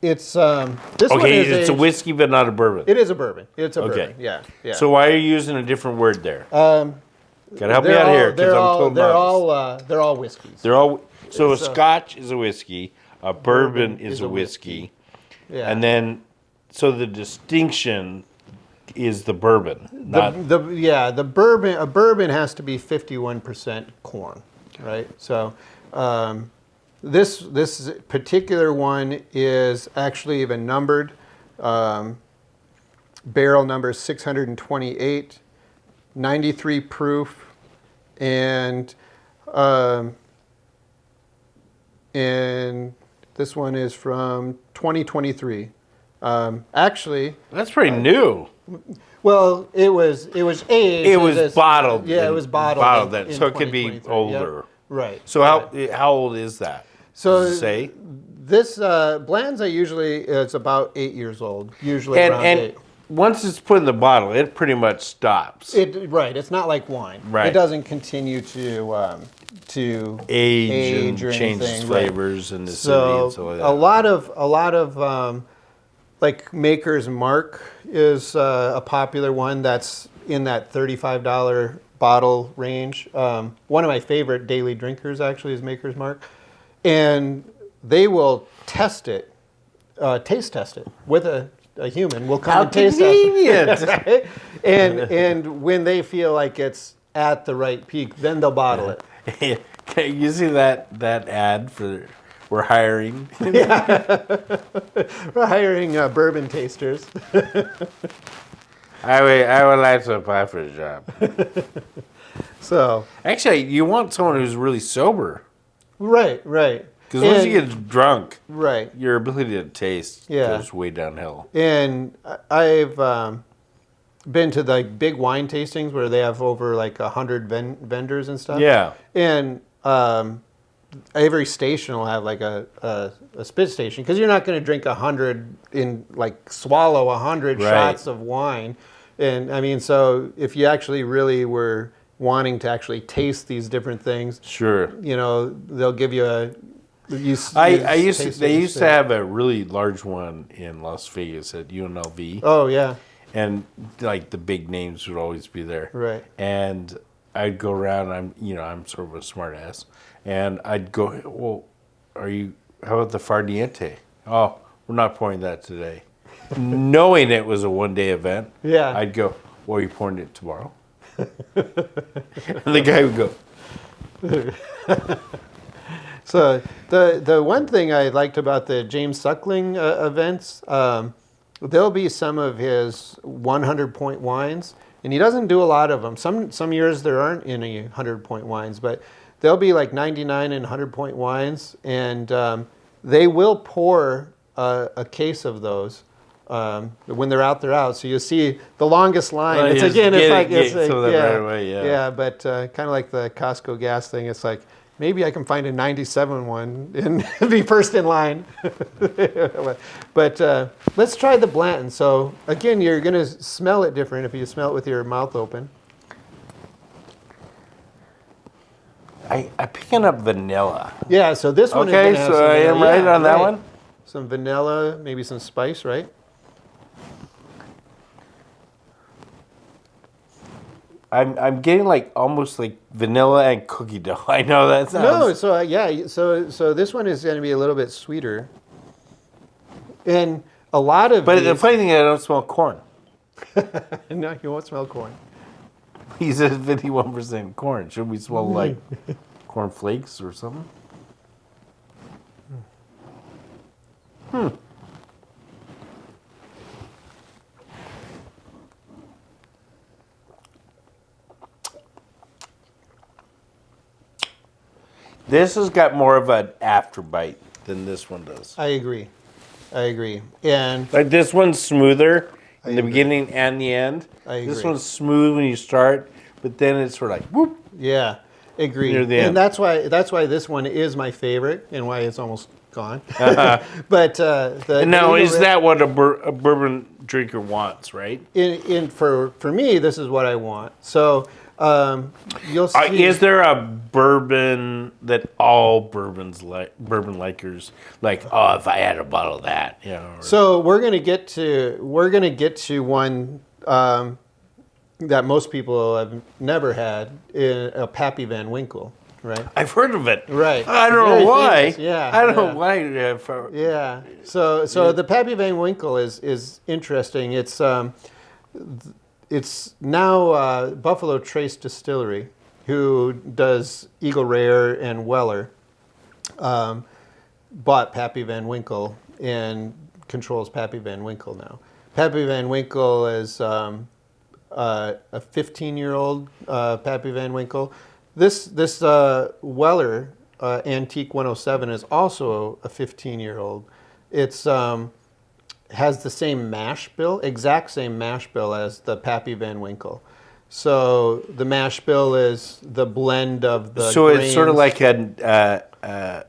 It's this one is it's a whiskey, but not a bourbon. It is a bourbon. It's a Okay. bourbon. Yeah. Yeah. So why are you using a different word there? Gotta help me out here because I'm told they're all whiskeys. So a scotch is a whiskey, a bourbon is a whiskey, Yeah. and then so the distinction is the bourbon. The bourbon. A bourbon has to be 51% corn, right? So this particular one is actually even numbered. Barrel number 628, 93 proof, and this one is from 2023. Actually, That's pretty new. well, it was aged. It was bottled. Yeah, it was bottled. Then, in so it could be 2023. older. Yep. Right. So how old is that? So Does it say? this Blanza usually it's about 8 years old. Usually around And 8. once it's put in the bottle, it pretty much stops. Right. It's not like wine. Right. It doesn't continue to age or and changes anything, flavors and acidity So and so like that. a lot of like Maker's Mark is a popular one that's in that $35 bottle range. One of my favorite daily drinkers actually is Maker's Mark, and they will taste test it with a human. Will come How and taste convenient! it, and when they feel like it's at the right peak, then they'll bottle it. You see that ad for we're hiring? We're hiring bourbon tasters. I would like to apply for the job. So Actually, you want someone who's really sober. right. Because once you get drunk, right, your ability to taste goes way downhill. and I've been to the big wine tastings where they have over like 100 vendors and stuff. Yeah. And every station will have like a spit station because you're not going to drink 100 swallow 100 Right. shots of wine. And I mean, so if you actually really were wanting to actually taste these different things, Sure. they'll give you a. They used to have a really large one in Las Vegas at UNLV. Oh yeah. And like the big names would always be there. Right. And I'd go around, I'm sort of a smart ass. And I'd go, well, how about the Farniente? Oh, we're not pouring that today. Knowing it was a one-day event, Yeah. I'd go, well, are you pouring it tomorrow? And the guy would go, So the one thing I liked about the James Suckling events, there'll be some of his 100-point wines, and he doesn't do a lot of them. Some years there aren't any 100-point wines, but there'll be like 99 and 100-point wines, and they will pour a case of those. When they're out, they're out. So you see the longest line. Well, It's just again, it's get like it- it's get like, some of that yeah, right away, yeah. yeah. But kind of like the Costco gas thing. It's like maybe I can find a 97 one and be first in line. But let's try the Blanton. So again, you're going to smell it different if you smell it with your mouth open. I'm picking up vanilla. Yeah. So this one. Okay, is gonna have so some I am vanilla. right Yeah, on that one? Some vanilla, maybe some spice, right? I'm getting like almost like vanilla and cookie dough. I know that sounds. No, so yeah, so this one is going to be a little bit sweeter, and a lot of. But the funny thing is, I don't smell corn. No, you won't smell corn. He says 51% corn. Should we smell like corn flakes or something? This has got more of an afterbite than this one does. I agree. And Like this one's smoother in the beginning and the end. I agree. This one's smooth when you start, but then it's sort of like whoop. yeah, agree. Near the And end. that's why this one is my favorite and why it's almost gone. But Now, is that what a bourbon drinker wants, right? for me, this is what I want. So you'll see. Is there a bourbon that all bourbon likers like? Oh, if I had a bottle of that, you know. So we're gonna get to one that most people have never had, a Pappy Van Winkle, right? I've heard of it. Right. I don't know Very why. famous. Yeah. I don't know yeah. why. Yeah. So the Pappy Van Winkle is interesting. It's now Buffalo Trace Distillery, who does Eagle Rare and Weller, bought Pappy Van Winkle and controls Pappy Van Winkle now. Pappy Van Winkle is a 15-year-old Pappy Van Winkle. This Weller Antique 107 is also a 15-year-old. It's has the same mash bill, exact same mash bill as the Pappy Van Winkle. So the mash bill is the blend of the. So grains. it's sort of like a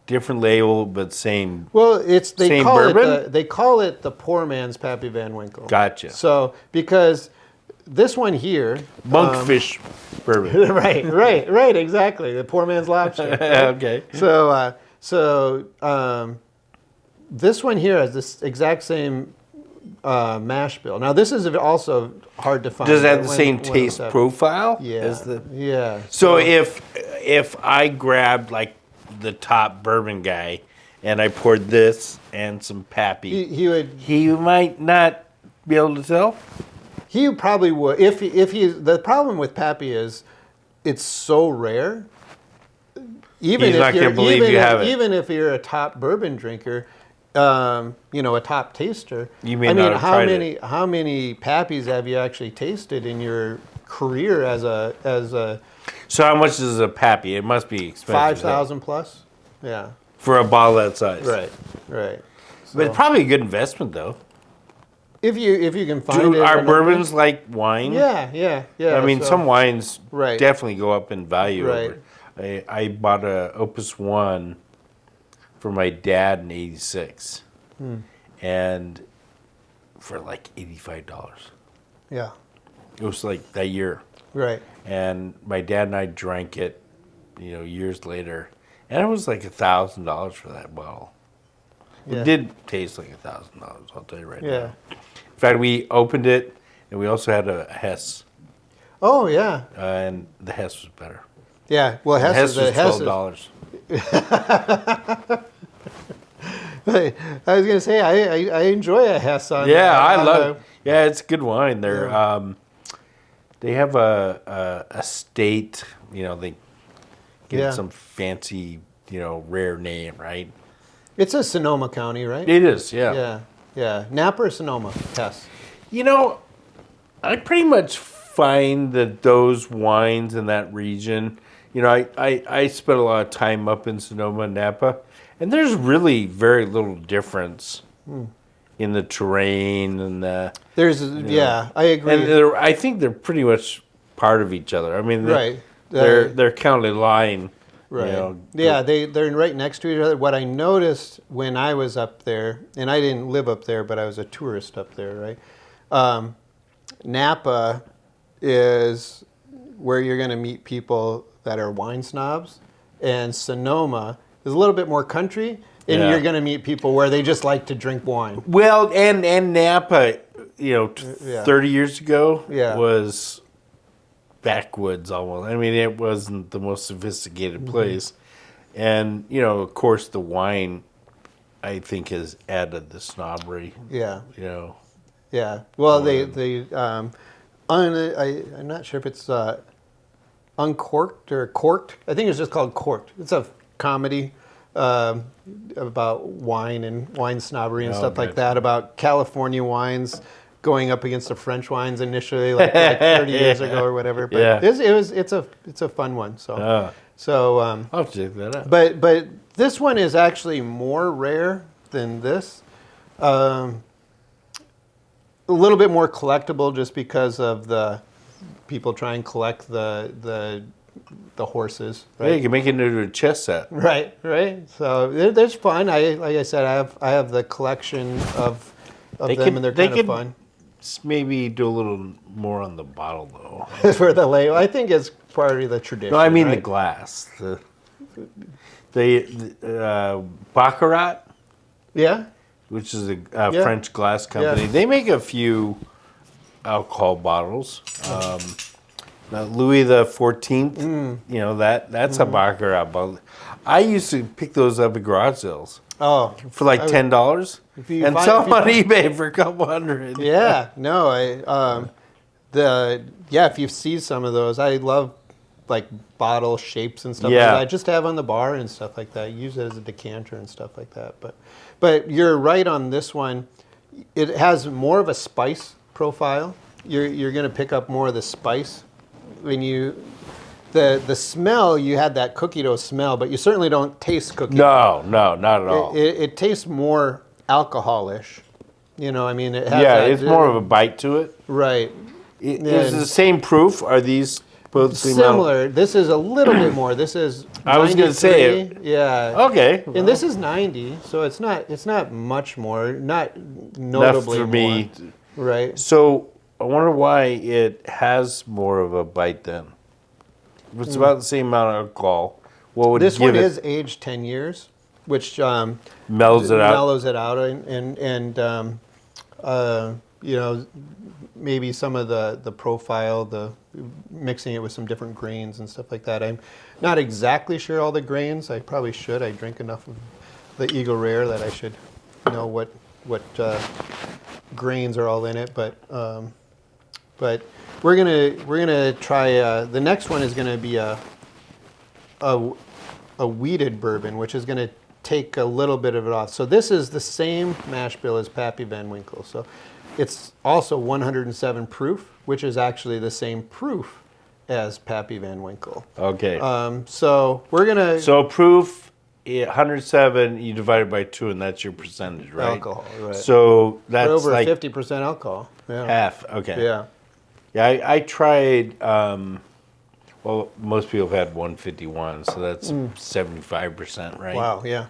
different label, but same. Well, they bourbon? call it the poor man's Pappy Van Winkle. Gotcha. So because this one here, Monkfish bourbon. right, exactly, the poor man's lobster. Right? Okay. So this one here has this exact same mash bill. Now this is also hard to find. Does it have the same taste 107. profile? Yeah. As the... Yeah. So if I grabbed like the top bourbon guy and I poured this and some Pappy, he might not be able to tell. He probably would. If he the problem with Pappy is it's so rare. Even He's if not you're gonna believe you have it. even if you're a top bourbon drinker, a top taster. You may not have tried it. How many Pappies have you actually tasted in your career as a So how much is a Pappy? It must be expensive. 5,000 plus? Yeah. For a bottle that size. Right. So, But probably a good investment though. if you can find it. Are and- bourbons like wine? Yeah. I mean, so- some wines Right. definitely go up in value. Right. I bought a Opus One for my dad in '86, and for like $85. Yeah. It was like that year, Right. and my dad and I drank it, years later, and it was like $1,000 for that bottle. Yeah. It did taste like $1,000. I'll tell you right Yeah. now. In fact, we opened it, and we also had a Hess, Oh yeah. and the Hess was better. Yeah. Well, The Hess Hess is was $12. I was gonna say I enjoy a Hess on. Yeah, I on love it. Yeah, it's good wine. They're they have a state, they give Yeah. it some fancy, rare name, right? It's a Sonoma County, right? It is, yeah. Yeah. Napa or Sonoma? Hess. I pretty much find that those wines in that region, I spent a lot of time up in Sonoma and Napa, and there's really very little difference in the terrain and the. I agree. And I think they're pretty much part of each other. I mean, Right. They're county line. Right. They're right next to each other. What I noticed when I was up there, and I didn't live up there, but I was a tourist up there, right? Napa is where you're going to meet people that are wine snobs, and Sonoma is a little bit more country, and Yeah. you're going to meet people where they just like to drink wine. Well, and Napa, 30 years ago Yeah. was backwoods almost. I mean, it wasn't the most sophisticated place. And, you know, of course, the wine, I think, has added the snobbery. Yeah. You know. Yeah. Well, I'm not sure if it's Uncorked or Corked. I think it's just called Corked. It's a comedy about wine and wine snobbery and stuff like that, about California wines going up against the French wines initially, like 30 years ago or whatever. But it's a fun one. So I'll check that out. But this one is actually more rare than this. A little bit more collectible just because of the people try and collect the horses. Right? Yeah, you can make it into a chess set. Right. So there's fun. Like I said, I have the collection of them, and they're kind of fun. Maybe do a little more on the bottle though. For the label, I think it's part of the tradition. No, I mean right? the glass. The Baccarat. Yeah. Which is a French glass company. Yeah. They make a few alcohol bottles. Now Louis the 14th, you know, that's a Baccarat bottle. I used to pick those up at garage sales. Oh, for like $10, and sell them on eBay for a couple hundred. Yeah, no, if you see some of those, I love like bottle shapes and stuff like that. I just have on the bar and stuff like that. Use it as a decanter and stuff like that. But you're right on this one. It has more of a spice profile. You're going to pick up more of the spice when you. The smell, you had that cookie dough smell, but you certainly don't taste cookie dough. No, not at all. It tastes more alcoholish. You know, I mean, it has it's more of a bite to it. Right. Is it the same proof? Are these both similar? This is a little bit more. This is I was going to say it. Yeah. Okay. And this is 90, so it's not much more, not notably enough for me. More. Right. So I wonder why it has more of a bite then. If it's about the same amount of alcohol, what would this give one it? is aged 10 years, which mellows it out. Mellows it out, and you know, maybe some of the profile, the mixing it with some different grains and stuff like that. I'm not exactly sure all the grains. I probably should. I drink enough of the Eagle Rare that I should know what grains are all in it, but we're gonna try. The next one is gonna be a wheated bourbon, which is gonna take a little bit of it off. So this is the same mash bill as Pappy Van Winkle. So it's also 107 proof, which is actually the same proof as Pappy Van Winkle. Okay. So we're gonna. So proof 107, you divide it by 2, and that's your percentage, right? Alcohol, right? So that's over like 50% alcohol. Yeah. half. Okay. Yeah. Yeah, I tried. Well, most people have had 151, so that's 75%, right? Wow. Yeah.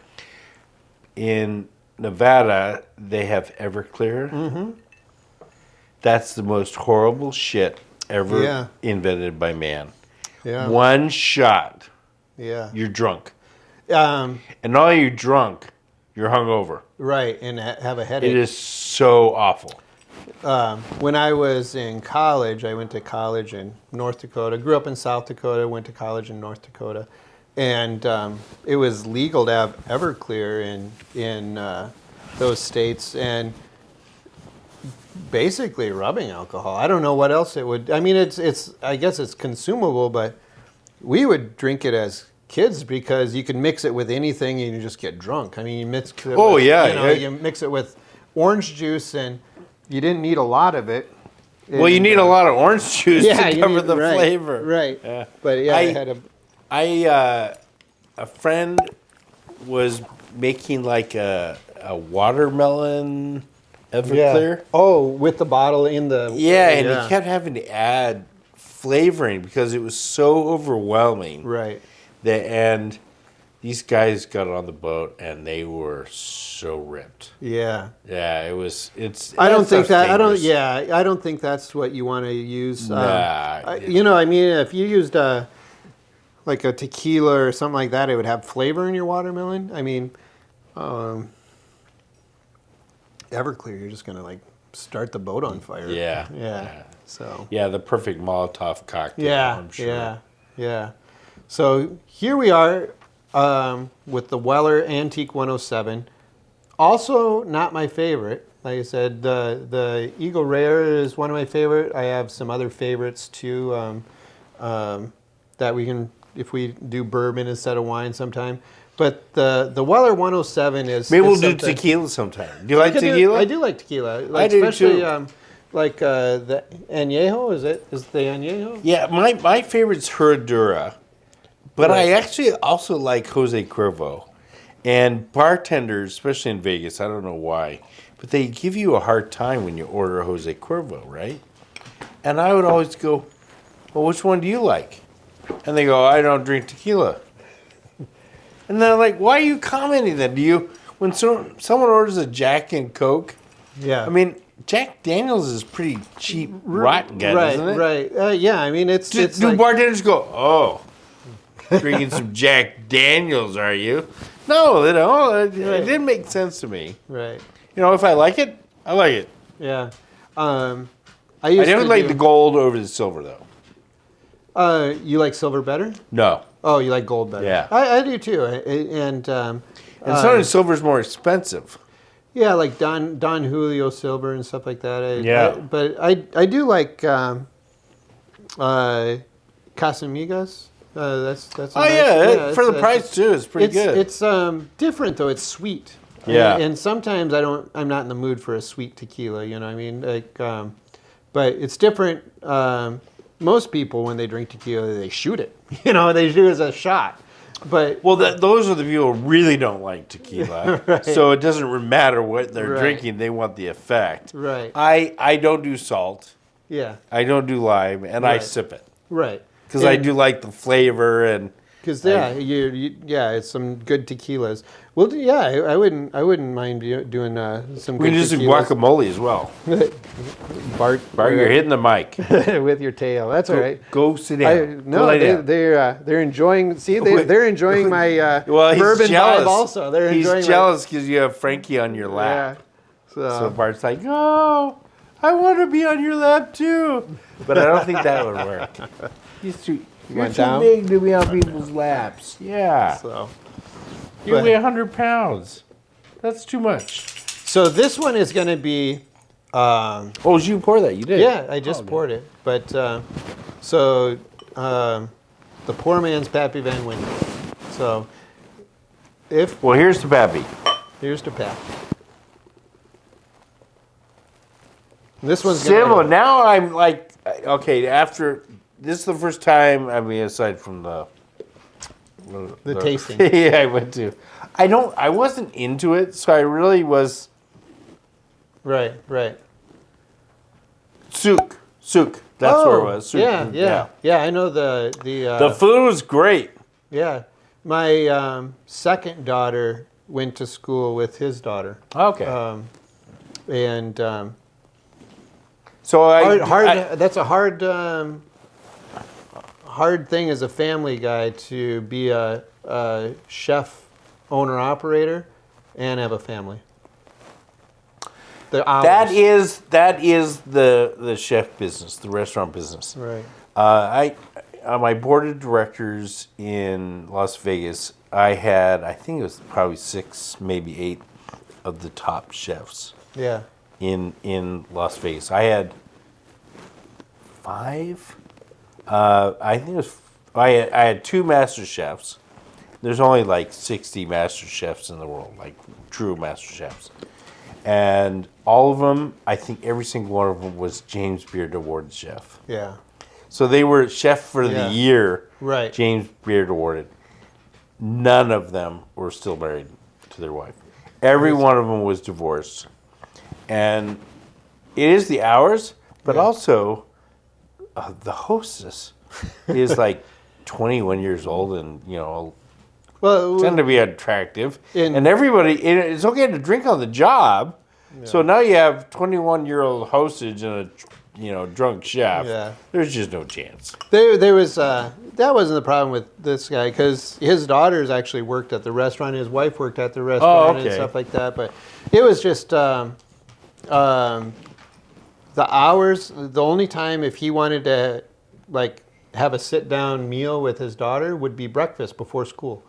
In Nevada, they have Everclear. Mm-hmm. That's the most horrible shit ever invented by man. Yeah. One shot, you're drunk. And not only you're drunk, you're hungover. Right, and have a headache. It is so awful. When I was in college, I went to college in North Dakota. Grew up in South Dakota, went to college in North Dakota. And it was legal to have Everclear in those states. And basically rubbing alcohol. I don't know what else it would. I mean, it's. I guess it's consumable, but we would drink it as kids because you can mix it with anything and you just get drunk. I mean, you mix it. You mix it with orange juice, and you didn't need a lot of it. Well, you need a lot of orange juice to cover the flavor. Right. Yeah. But yeah, I had a friend was making like a watermelon Everclear. Yeah. Oh, with the bottle in the... Yeah, and he kept having to add flavoring because it was so overwhelming. Right. And these guys got on the boat and they were so ripped. Yeah. Yeah, it was... I don't think that's what you want to use. Nah. If you used like a tequila or something like that, it would have flavor in your watermelon. I mean... Everclear, you're just gonna like start the boat on fire. Yeah. Yeah. So. Yeah, the perfect Molotov cocktail, Yeah. I'm sure. Yeah. So here we are with the Weller Antique 107. Also, not my favorite. Like I said, the Eagle Rare is one of my favorite. I have some other favorites too that we can, if we do bourbon instead of wine sometime. But the Weller 107 is. Maybe we'll is do something- tequila sometime. Do you like tequila? I do like tequila. I do especially, too. Like the Añejo, is the Añejo? Yeah, my favorite's Herradura, but Right. I actually also like Jose Cuervo. And bartenders, especially in Vegas, I don't know why, but they give you a hard time when you order a Jose Cuervo, right? And I would always go, well, which one do you like? And they go, I don't drink tequila. And they're like, why are you commenting then? Do you, when someone orders a Jack and Coke, Yeah. I mean, Jack Daniels is pretty cheap rotten gut, right, isn't it? right. Yeah, I mean, it's Do like, bartenders go, oh, drinking some Jack Daniels, are you? No, they don't. It didn't make sense to me. right. You know, if I like it, I like it. Yeah. I I used never to like do- the gold over the silver, though. You like silver better? No. Oh, you like gold better? Yeah. I do too. And sometimes silver's more expensive. yeah, like Don Julio silver and stuff like that. Yeah. But I do like Casamigas. That's Oh, yeah. For the it's- price, too, it's pretty good. It's different though. It's sweet. Yeah. And sometimes I'm not in the mood for a sweet tequila. You know what I mean? Like, but it's different. Most people when they drink tequila, they shoot it. You know, they do it as a shot. But Well, those are the people who really don't like tequila. Right. So it doesn't matter what they're Right. drinking. They want the effect. Right. I don't do salt. yeah, I don't do lime. And I Right. sip it. right. Because I do like the flavor and... Because it's some good tequilas. Well, yeah, I wouldn't mind doing some. We good can do some tequilas. guacamole as well. Bart, Bart, you're hitting the mic. with your tail. That's all right. Go sit down. Go No, lay down. they're enjoying. See, they're enjoying my Well, he's bourbon jealous. vibe also. They're enjoying. He's jealous because you have Frankie on your Yeah. lap. So, So Bart's like, oh, I want to be on your lap too. But I don't think that would work. You're went too down? big to be on people's laps. Yeah. so You but- weigh 100 pounds. That's too much. so this one is going to be. Oh, did you pour that? You did? Yeah, I just poured it. But the poor man's Pappy Van Winkle. So if Well, here's to Pappy. here's to Pap. This one's Civil. gonna, Now I'm like, okay, after, this is the first time, I mean, aside from the tasting. yeah, I went to. I wasn't into it, so I really was Right. souk. That's where it was. Souk. Yeah. I know the The food was great. yeah. My second daughter went to school with his daughter, Okay. and so that's a hard thing as a family guy to be a chef, owner operator, and have a family. The hours. that is the chef business, the restaurant business. Right. I on my board of directors in Las Vegas, I think it was probably 6, maybe 8 of the top chefs Yeah. in Las Vegas. I had 5. I think it was. I had 2 master chefs. There's only like 60 master chefs in the world, like true master chefs, and all of them, I think every single one of them was James Beard Award chef. Yeah. So they were chef for Yeah. the year. Right. James Beard awarded. None of them were still married to their wife. Every one of them was divorced. And it is the hours, but also the hostess is like 21 years old and, Well, tend to be attractive. In- And everybody, it's okay to drink on the job. So now you have 21-year-old hostage and a drunk chef. Yeah. There's just no chance. there was that wasn't the problem with this guy because his daughters actually worked at the restaurant. His wife worked at the restaurant and okay. stuff like that. But it was just The hours, the only time if he wanted to like have a sit down meal with his daughter would be breakfast before school.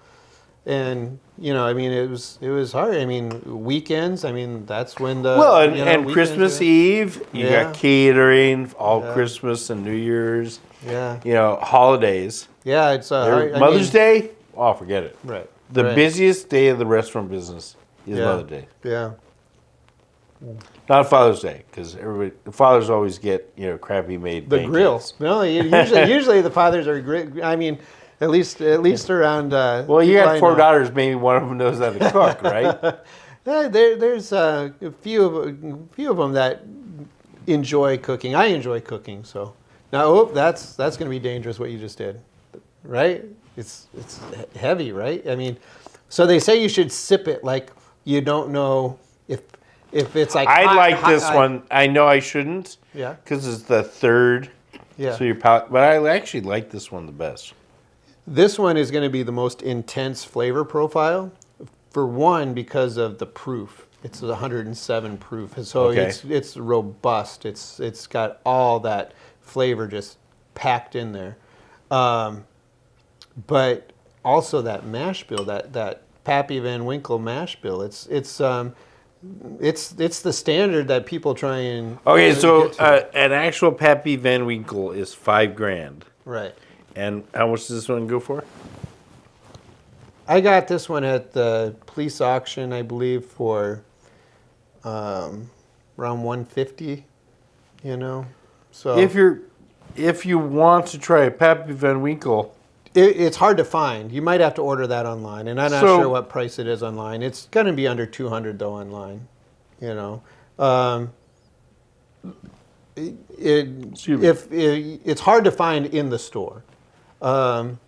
And I mean, it was hard. I mean, weekends. I mean, that's when the and Christmas Eve, you got catering all Christmas and New Year's. Yeah. Holidays. Yeah, it's Mother's Day. Oh, forget it. Right. The busiest day of the restaurant business is Mother's Day. Yeah. Not Father's Day, because fathers always get crappy made the grills. No, usually the fathers are great. I mean, at least around. Well, you got 4 daughters. Maybe one of them knows how to cook, right? There's a few of them that enjoy cooking. I enjoy cooking, so now that's going to be dangerous. What you just did, right? It's heavy, right? I mean, so they say you should sip it like you don't know if it's like. I like this one. I know I shouldn't. Yeah. Because it's the third. Yeah. So your palate, but I actually like this one the best. This one is going to be the most intense flavor profile. For one, because of the proof. It's 107 proof, so it's robust. It's got all that flavor just packed in there. But also that mash bill, that Pappy Van Winkle mash bill. It's the standard that people try and. Okay, so an actual Pappy Van Winkle is $5,000. Right. And how much does this one go for? I got this one at the police auction, I believe, for around $150. So if you want to try a Pappy Van Winkle. It's hard to find. You might have to order that online, and I'm not sure what price it is online. It's going to be under $200 though online. It's hard to find in the store, and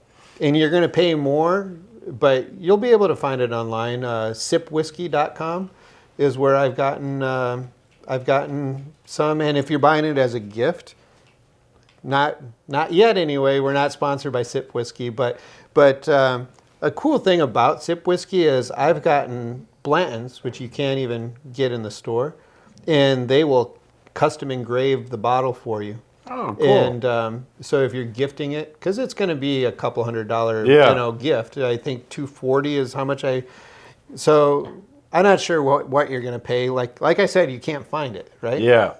you're going to pay more, but you'll be able to find it online. Sipwhiskey.com is where I've gotten some, and if you're buying it as a gift. Not yet anyway. We're not sponsored by Sip Whiskey, but a cool thing about Sip Whiskey is I've gotten Blantons, which you can't even get in the store, and they will custom engrave the bottle for you. Oh, cool. And so if you're gifting it, because it's going to be a couple $100 gift. I think $240 is how much So I'm not sure what you're going to pay. Like I said, you can't find it, right? Yeah.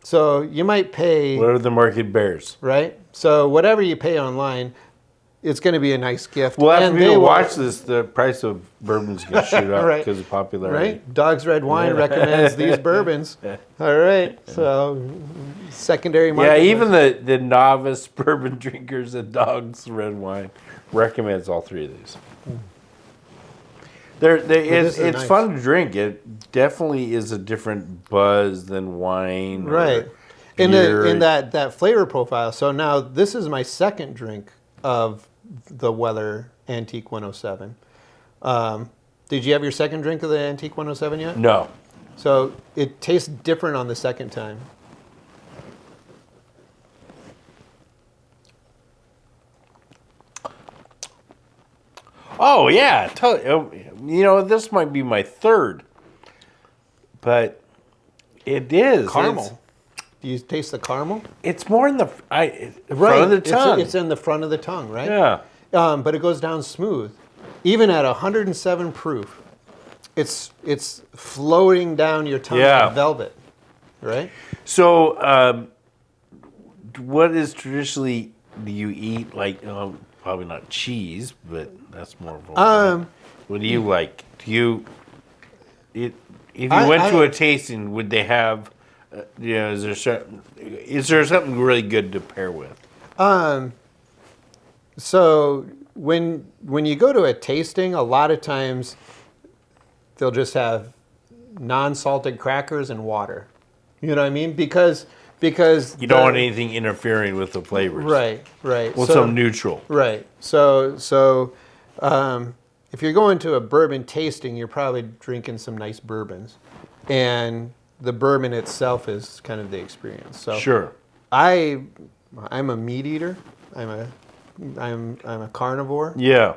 So you might pay... Whatever the market bears. Right? So whatever you pay online, it's going to be a nice gift. Well, after people watch this, the price of bourbon's going to shoot up because of popularity. Right? Dog's Red Wine recommends these bourbons. All right. So secondary market. Yeah, even the novice bourbon drinkers at Dog's Red Wine recommends all 3 of these. It's nice. Fun to drink. It definitely is a different buzz than wine. Right. In that flavor profile. So now this is my second drink of the Weller Antique 107. Did you have your second drink of the Antique 107 yet? No. So it tastes different on the second time. Oh, yeah. This might be my third. But it is. Caramel. Do you taste the caramel? It's more in the front of the tongue. It's in the front of the tongue, right? Yeah. But it goes down smooth. Even at 107 proof, it's floating down your tongue like velvet, right? So what is traditionally, do you eat like... probably not cheese, but that's more of a... what do you like? If you went to a tasting, would they have... is there something really good to pair with? So when you go to a tasting, a lot of times they'll just have non-salted crackers and water. You know what I mean? Because you don't want anything interfering with the flavors. Right. Well, some neutral. Right. So if you're going to a bourbon tasting, you're probably drinking some nice bourbons, and the bourbon itself is kind of the experience. So sure. I'm a meat eater. I'm a carnivore. Yeah.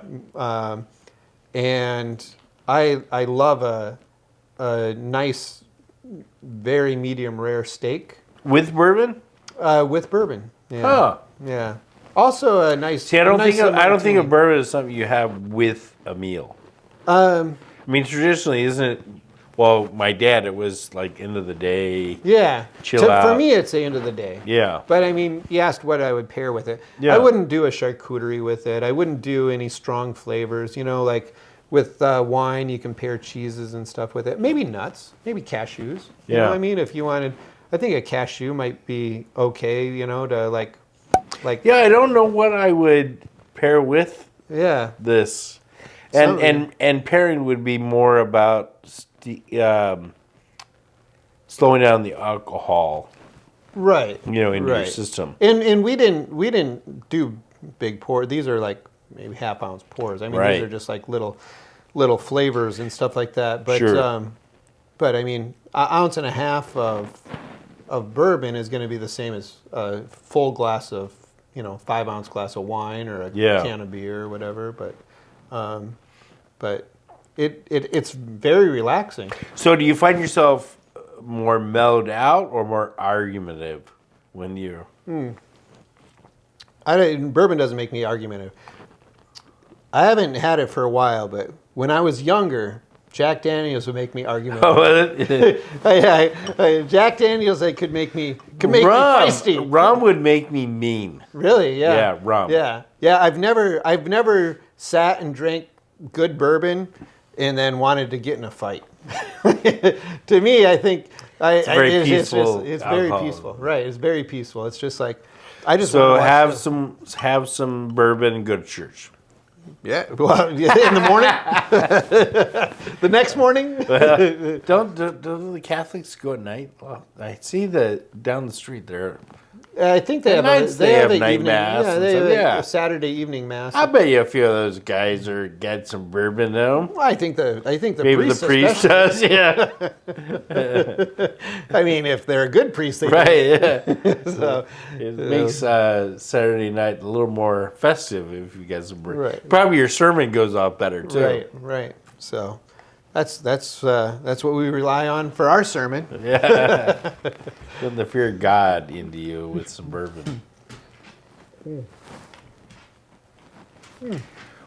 And I love a nice, very medium rare steak. With bourbon? With bourbon. Yeah. Huh. Yeah. Also a nice. See, I don't nice think of bourbon as something you have with a meal. I mean, traditionally, isn't it? Well, my dad, it was like end of the day. Yeah. Chill out. For me, it's the end of the day. Yeah. But I mean, you asked what I would pair with it. Yeah. I wouldn't do a charcuterie with it. I wouldn't do any strong flavors. Like with wine, you can pair cheeses and stuff with it. Maybe nuts. Maybe cashews. You know what I mean? If you wanted, I think a cashew might be okay. To like. Yeah, I don't know what I would pair with. Yeah. This, and pairing would be more about slowing down the alcohol. Right. Into your system. And we didn't do big pour. These are like maybe half-ounce pours. I mean, these are just like little flavors and stuff like that. But but I mean, an ounce and a half of bourbon is going to be the same as a full glass of 5-ounce glass of wine or a can of beer or whatever. But it's very relaxing. So do you find yourself more mellowed out or more argumentative when you're? Bourbon doesn't make me argumentative. I haven't had it for a while, but when I was younger, Jack Daniels would make me argumentative. Jack Daniels could make me feisty. Rum would make me mean. Really? Yeah. Yeah, rum. Yeah. I've never sat and drank good bourbon and then wanted to get in a fight. To me, I think it's very peaceful. It's very peaceful, right? It's very peaceful. It's just like I just have some bourbon and go to church. Yeah, well, in the morning, the next morning. Don't the Catholics go at night? Well, I see down the street there. I think they have night evening, mass. Yeah, they have a Saturday evening mass. I bet you a few of those guys got some bourbon in them. Well, I think the maybe priest the priest does. Yeah. I mean, if they're a good priest, they do. Yeah. So it makes Saturday night a little more festive if you get some bourbon. Right. Probably your sermon goes off better too. Right. So that's what we rely on for our sermon. Yeah. Putting the fear of God into you with some bourbon.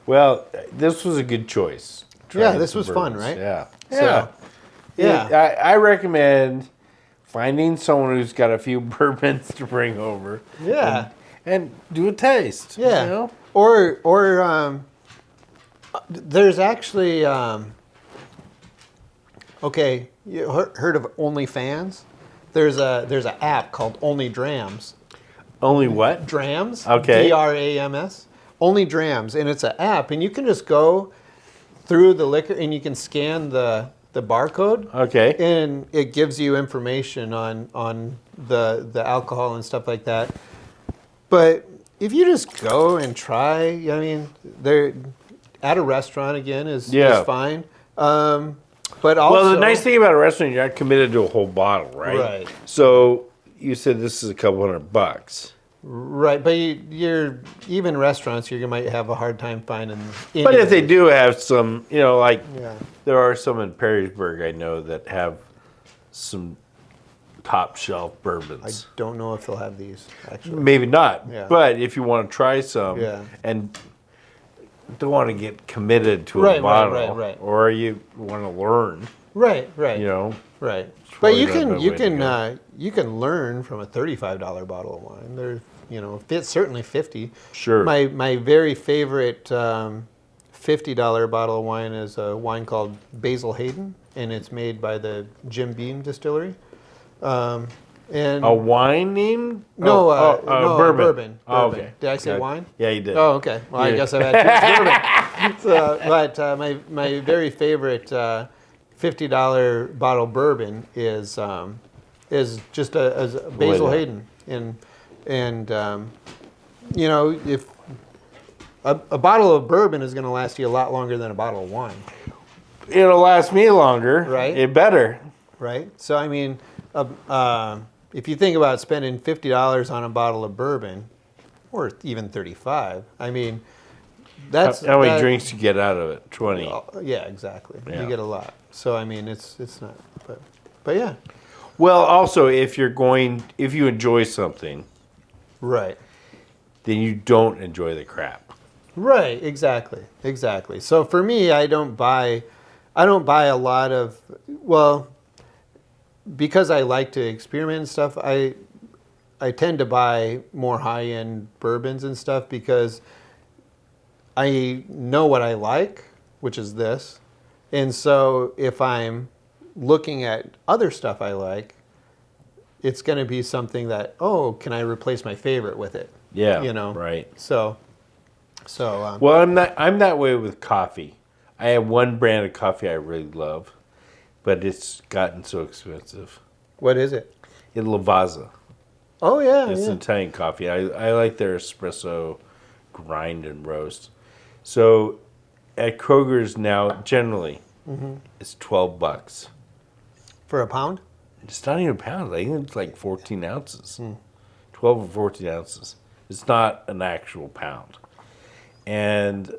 Well, this was a good choice. This was fun, right? Yeah. So, I recommend finding someone who's got a few bourbons to bring over. Yeah. And do a taste. Yeah. Or there's actually okay, you heard of OnlyFans? There's an app called Only Drams. Only what? Drams. Okay. DRAMS. Only Drams, and it's an app, and you can just go through the liquor, and you can scan the barcode. Okay. And it gives you information on the alcohol and stuff like that. But if you just go and try, I mean, they're at a restaurant again is fine. But also, the nice thing about a restaurant, you're not committed to a whole bottle, right? Right. So you said this is a couple $100. Right, but you're even restaurants, you might have a hard time finding. But if they do have some, there are some in Perrysburg I know that have some top shelf bourbons. I don't know if they'll have these actually. Maybe not. Yeah. But if you want to try some, and don't want to get committed to a bottle, right. or you want to learn, right. Right. But you can learn from a $35 bottle of wine. There's certainly 50. Sure. My very favorite $50 bottle of wine is a wine called Basil Hayden, and it's made by the Jim Beam Distillery. And a wine name? No, bourbon. Oh, okay. Did I say wine? Yeah, you did. Oh, okay. Well, I guess I've had too much bourbon. But my very favorite $50 bottle bourbon is just a Basil Hayden, and if a bottle of bourbon is going to last you a lot longer than a bottle of wine. It'll last me longer. Right. It better. Right. So I mean, if you think about spending $50 on a bottle of bourbon, or even $35, I mean, that's how many drinks you get out of it? 20. Yeah, exactly. Yeah. You get a lot. So I mean, it's not, but yeah. Well, also, if you enjoy something, Right. then you don't enjoy the crap. Right, exactly. So for me, I don't buy a lot of, well, because I like to experiment and stuff, I tend to buy more high-end bourbons and stuff because I know what I like, which is this. And so if I'm looking at other stuff I like, it's going to be something that, oh, can I replace my favorite with it? Yeah, You know? right. So Well, I'm that way with coffee. I have one brand of coffee I really love, but it's gotten so expensive. what is it? It's Lavazza. Oh, yeah. It's yeah. an Italian coffee. I like their espresso grind and roast. So at Kroger's now, generally, it's $12. For a pound? It's not even a pound. I think it's like 14 ounces. 12 or 14 ounces. It's not an actual pound. And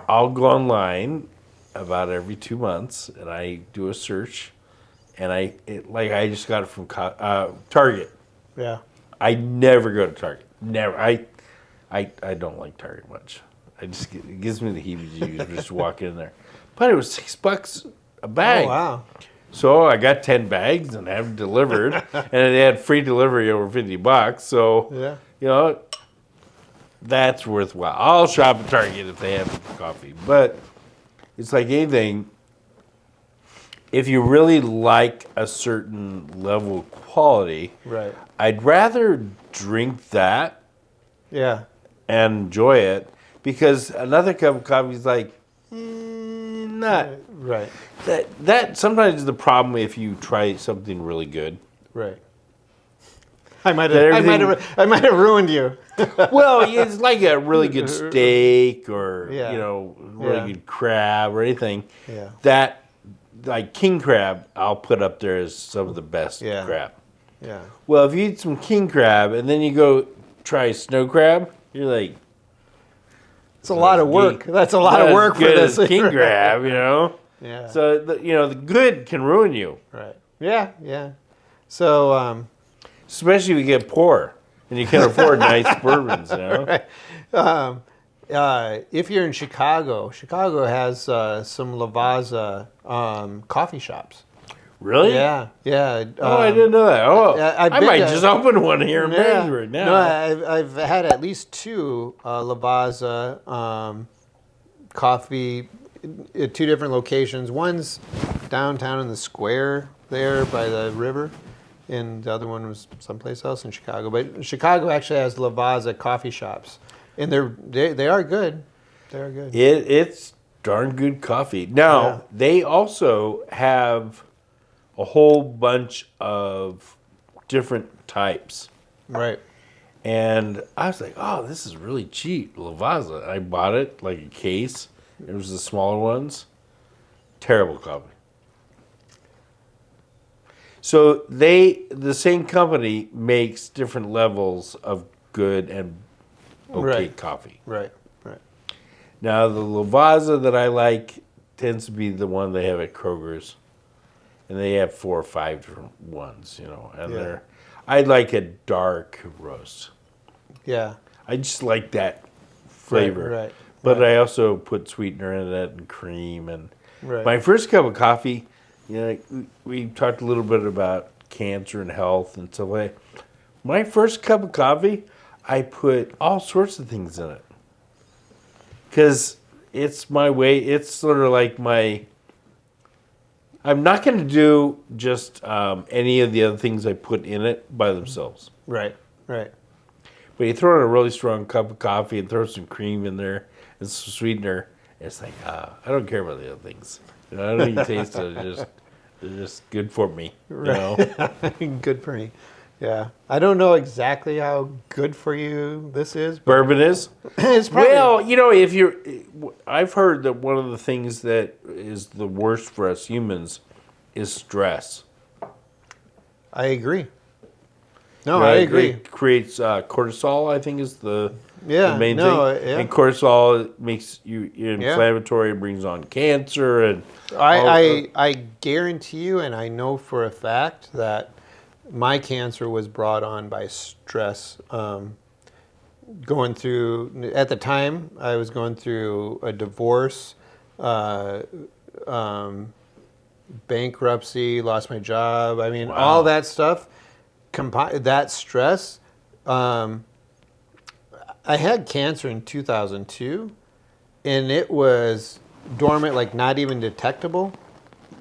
I'll go online about every 2 months, and I do a search, and I just got it from Target. Yeah. I never go to Target. Never. I don't like Target much. It gives me the heebie-jeebies just walk in there. But it was $6 a bag. Oh, wow. So I got 10 bags and have them delivered, and they had free delivery over $50. So Yeah. That's worthwhile. I'll shop at Target if they have coffee, but it's like anything. If you really like a certain level of quality, Right. I'd rather drink that Yeah. and enjoy it, because another cup of coffee is like not Right. that. Sometimes is the problem if you try something really good. Right. I might have ruined you. Well, it's like a really good steak or Yeah. really Yeah. good crab or anything. Yeah. That, like king crab, I'll put up there as some of the best Yeah. crab. Yeah. Well, if you eat some king crab and then you go try snow crab, you're like, It's a lot of work. That's a lot of work for good this. as king crab, Yeah. So the good can ruin you, Right. Yeah. Yeah. So, especially if you get poor and you can afford nice bourbons. if you're in Chicago, Chicago has some Lavazza coffee shops. Really? Yeah. Yeah. I didn't know that. Oh, I've I been might to- just open one here in Marysburg now. No, I've had at least two Lavazza coffee at two different locations. One's downtown in the square there by the river, and the other one was someplace else in Chicago. But Chicago actually has Lavazza coffee shops, and they are good. They are good. It's darn good coffee. Now, Yeah. they also have a whole bunch of different types. Right. And I was like, oh, this is really cheap, Lavazza. I bought it, like a case. It was the smaller ones. Terrible coffee. So the same company makes different levels of good and okay Right. coffee. Right. Right. Now, the Lavazza that I like tends to be the one they have at Kroger's. And they have 4 or 5 different ones, and Yeah. I like a dark roast. Yeah. I just like that flavor. Right. But I also put sweetener in it and cream. And Right. my first cup of coffee, we talked a little bit about cancer and health and stuff like that. My first cup of coffee, I put all sorts of things in it. Because it's my way. It's sort of like I'm not going to do just any of the other things I put in it by themselves. Right. Right. But you throw in a really strong cup of coffee and throw some cream in there and some sweetener, it's like, I don't care about the other things. I don't even taste it. They're just good for me. Good for me. Yeah. I don't know exactly how good for you this is. But Bourbon is? it's probably, Well, I've heard that one of the things that is the worst for us humans is stress. I agree. No, I agree. It creates cortisol, I think, is the main thing. Yeah. And cortisol makes you inflammatory, brings on cancer. And I guarantee you, and I know for a fact that my cancer was brought on by stress. Going through, at the time, I was going through a divorce, bankruptcy, lost my job. I mean, all that stuff, that stress. I had cancer in 2002, and it was dormant, like not even detectable.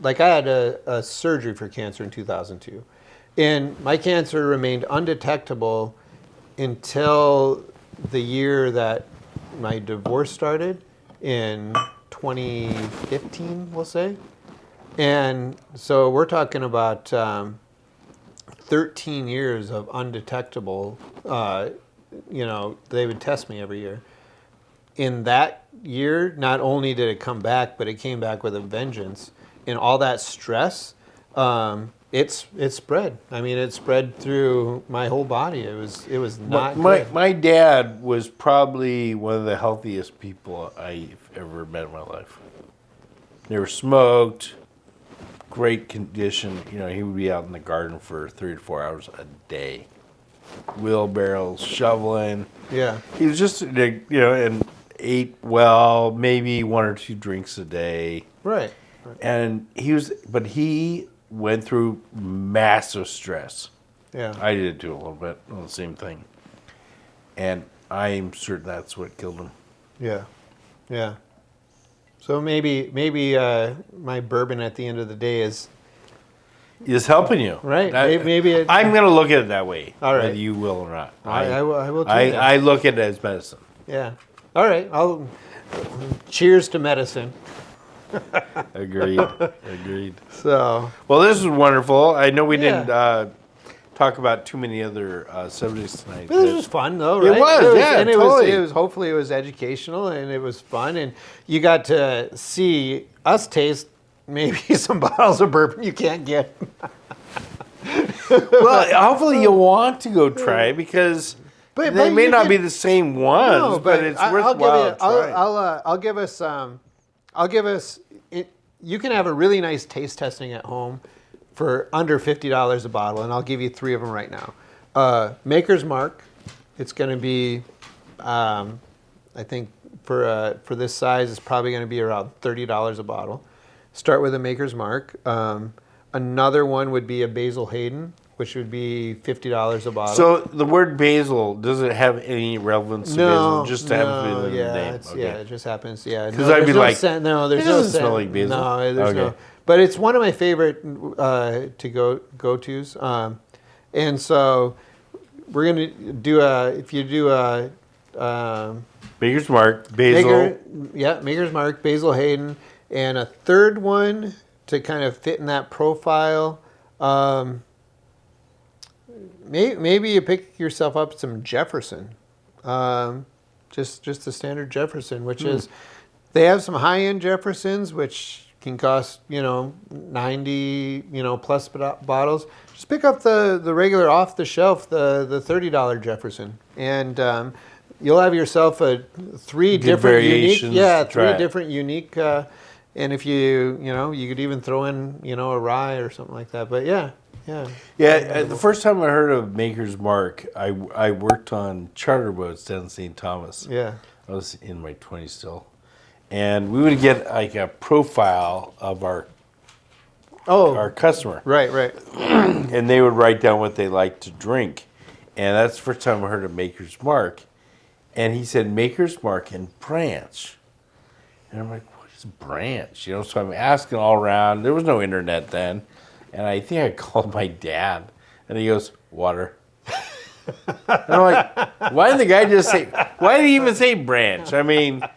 Like I had a surgery for cancer in 2002, and my cancer remained undetectable until the year that my divorce started in 2015, we'll say. And so we're talking about 13 years of undetectable, they would test me every year. In that year, not only did it come back, but it came back with a vengeance. And all that stress, it spread. I mean, it spread through my whole body. It was not good. My dad was probably one of the healthiest people I've ever met in my life. Never smoked, great condition. You know, he would be out in the garden for 3 to 4 hours a day. Wheelbarrows, shoveling. Yeah. He was just, and ate well, maybe 1 or 2 drinks a day. Right. And he went through massive stress. Yeah. I did too a little bit on the same thing. And I'm certain that's what killed him. Yeah. Yeah. So maybe my bourbon at the end of the day is helping you. Right. Maybe I'm going to look at it that way. All right. Whether you will or not. I will too. I look at it as medicine. Yeah. All right. Cheers to medicine. Agreed. So. Well, this was wonderful. I know we didn't talk about too many other subjects tonight. This was fun, though, right? It was, and totally. It was hopefully it was educational and it was fun, and you got to see us taste maybe some bottles of bourbon you can't get. Well, hopefully you'll want to go try it because they may not be the same ones, but it's worthwhile trying. I'll give us. You can have a really nice taste testing at home for under $50 a bottle, and I'll give you 3 of them right now. Maker's Mark. It's going to be, I think for this size, it's probably going to be around $30 a bottle. Start with a Maker's Mark. Another one would be a Basil Hayden, which would be $50 a bottle. So the word basil, does it have any relevance to basil? Just to have it in the name? Yeah, it just happens. Yeah, because I'd be like, there's no it doesn't smell like basil. No, there's no. But it's one of my favorite to go-tos. And so we're gonna do if you do a Maker's Mark, basil. Maker's Mark, Basil Hayden, and a third one to kind of fit in that profile. Maybe you pick yourself up some Jefferson, just the standard Jefferson, which is, they have some high-end Jeffersons, which can cost, 90, plus bottles. Just pick up the regular off-the-shelf, the $30 Jefferson, and you'll have yourself three different unique, and if you could even throw in, a rye or something like that, but yeah. The first time I heard of Maker's Mark, I worked on charter boats down in St. Thomas. Yeah. I was in my 20s still. And we would get like a profile of our customer. Right. And they would write down what they liked to drink. And that's the first time I heard of Maker's Mark. And he said, Maker's Mark and Branch. And I'm like, what is Branch? So I'm asking all around. There was no internet then. And I think I called my dad, and he goes, water. And I'm like, why did he even say Branch? I mean,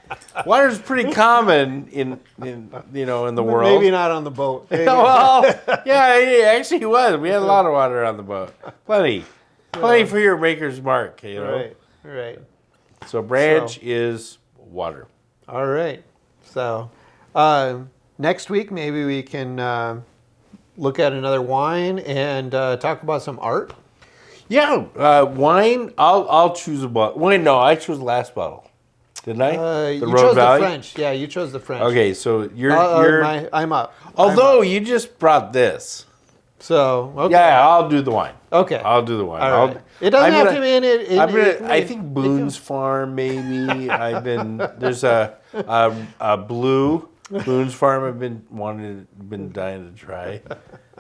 water's pretty common in the world. Maybe not on the boat. Well, yeah, it actually was. We had a lot of water on the boat. Plenty for your Maker's Mark, Right. So Branch is water. All right. So next week, maybe we can look at another wine and talk about some art. Yeah, wine. I'll choose a bottle. Wait, no, I chose the last bottle, didn't I? You chose the French. Yeah, you chose the French. Okay, so I'm up. You just brought this. So okay. Yeah, I'll do the wine. Okay. I'll do the wine. All right. It doesn't have to be in it. I think Boone's Farm maybe. There's a blue Boone's Farm. I've been dying to try.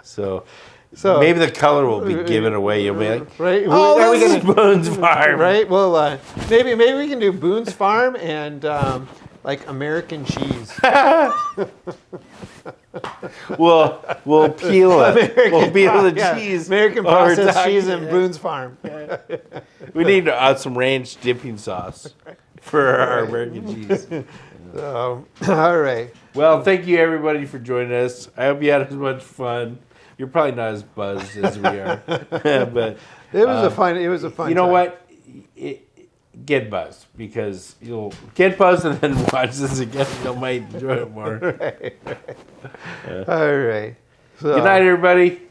So maybe the color will be given away. You'll be like, right? oh, this is Boone's Farm. Right. Well, maybe we can do Boone's Farm and like American cheese. We'll peel it. We'll peel the cheese. American processed cheese and Boone's Farm. We need to add some ranch dipping sauce for our American cheese. All right. Well, thank you everybody for joining us. I hope you had as much fun. You're probably not as buzzed as we are, but It was a fun. You know time. what? Get buzzed, because you'll get buzzed and then watch this again. You might enjoy it more. All right. So, Good night, everybody.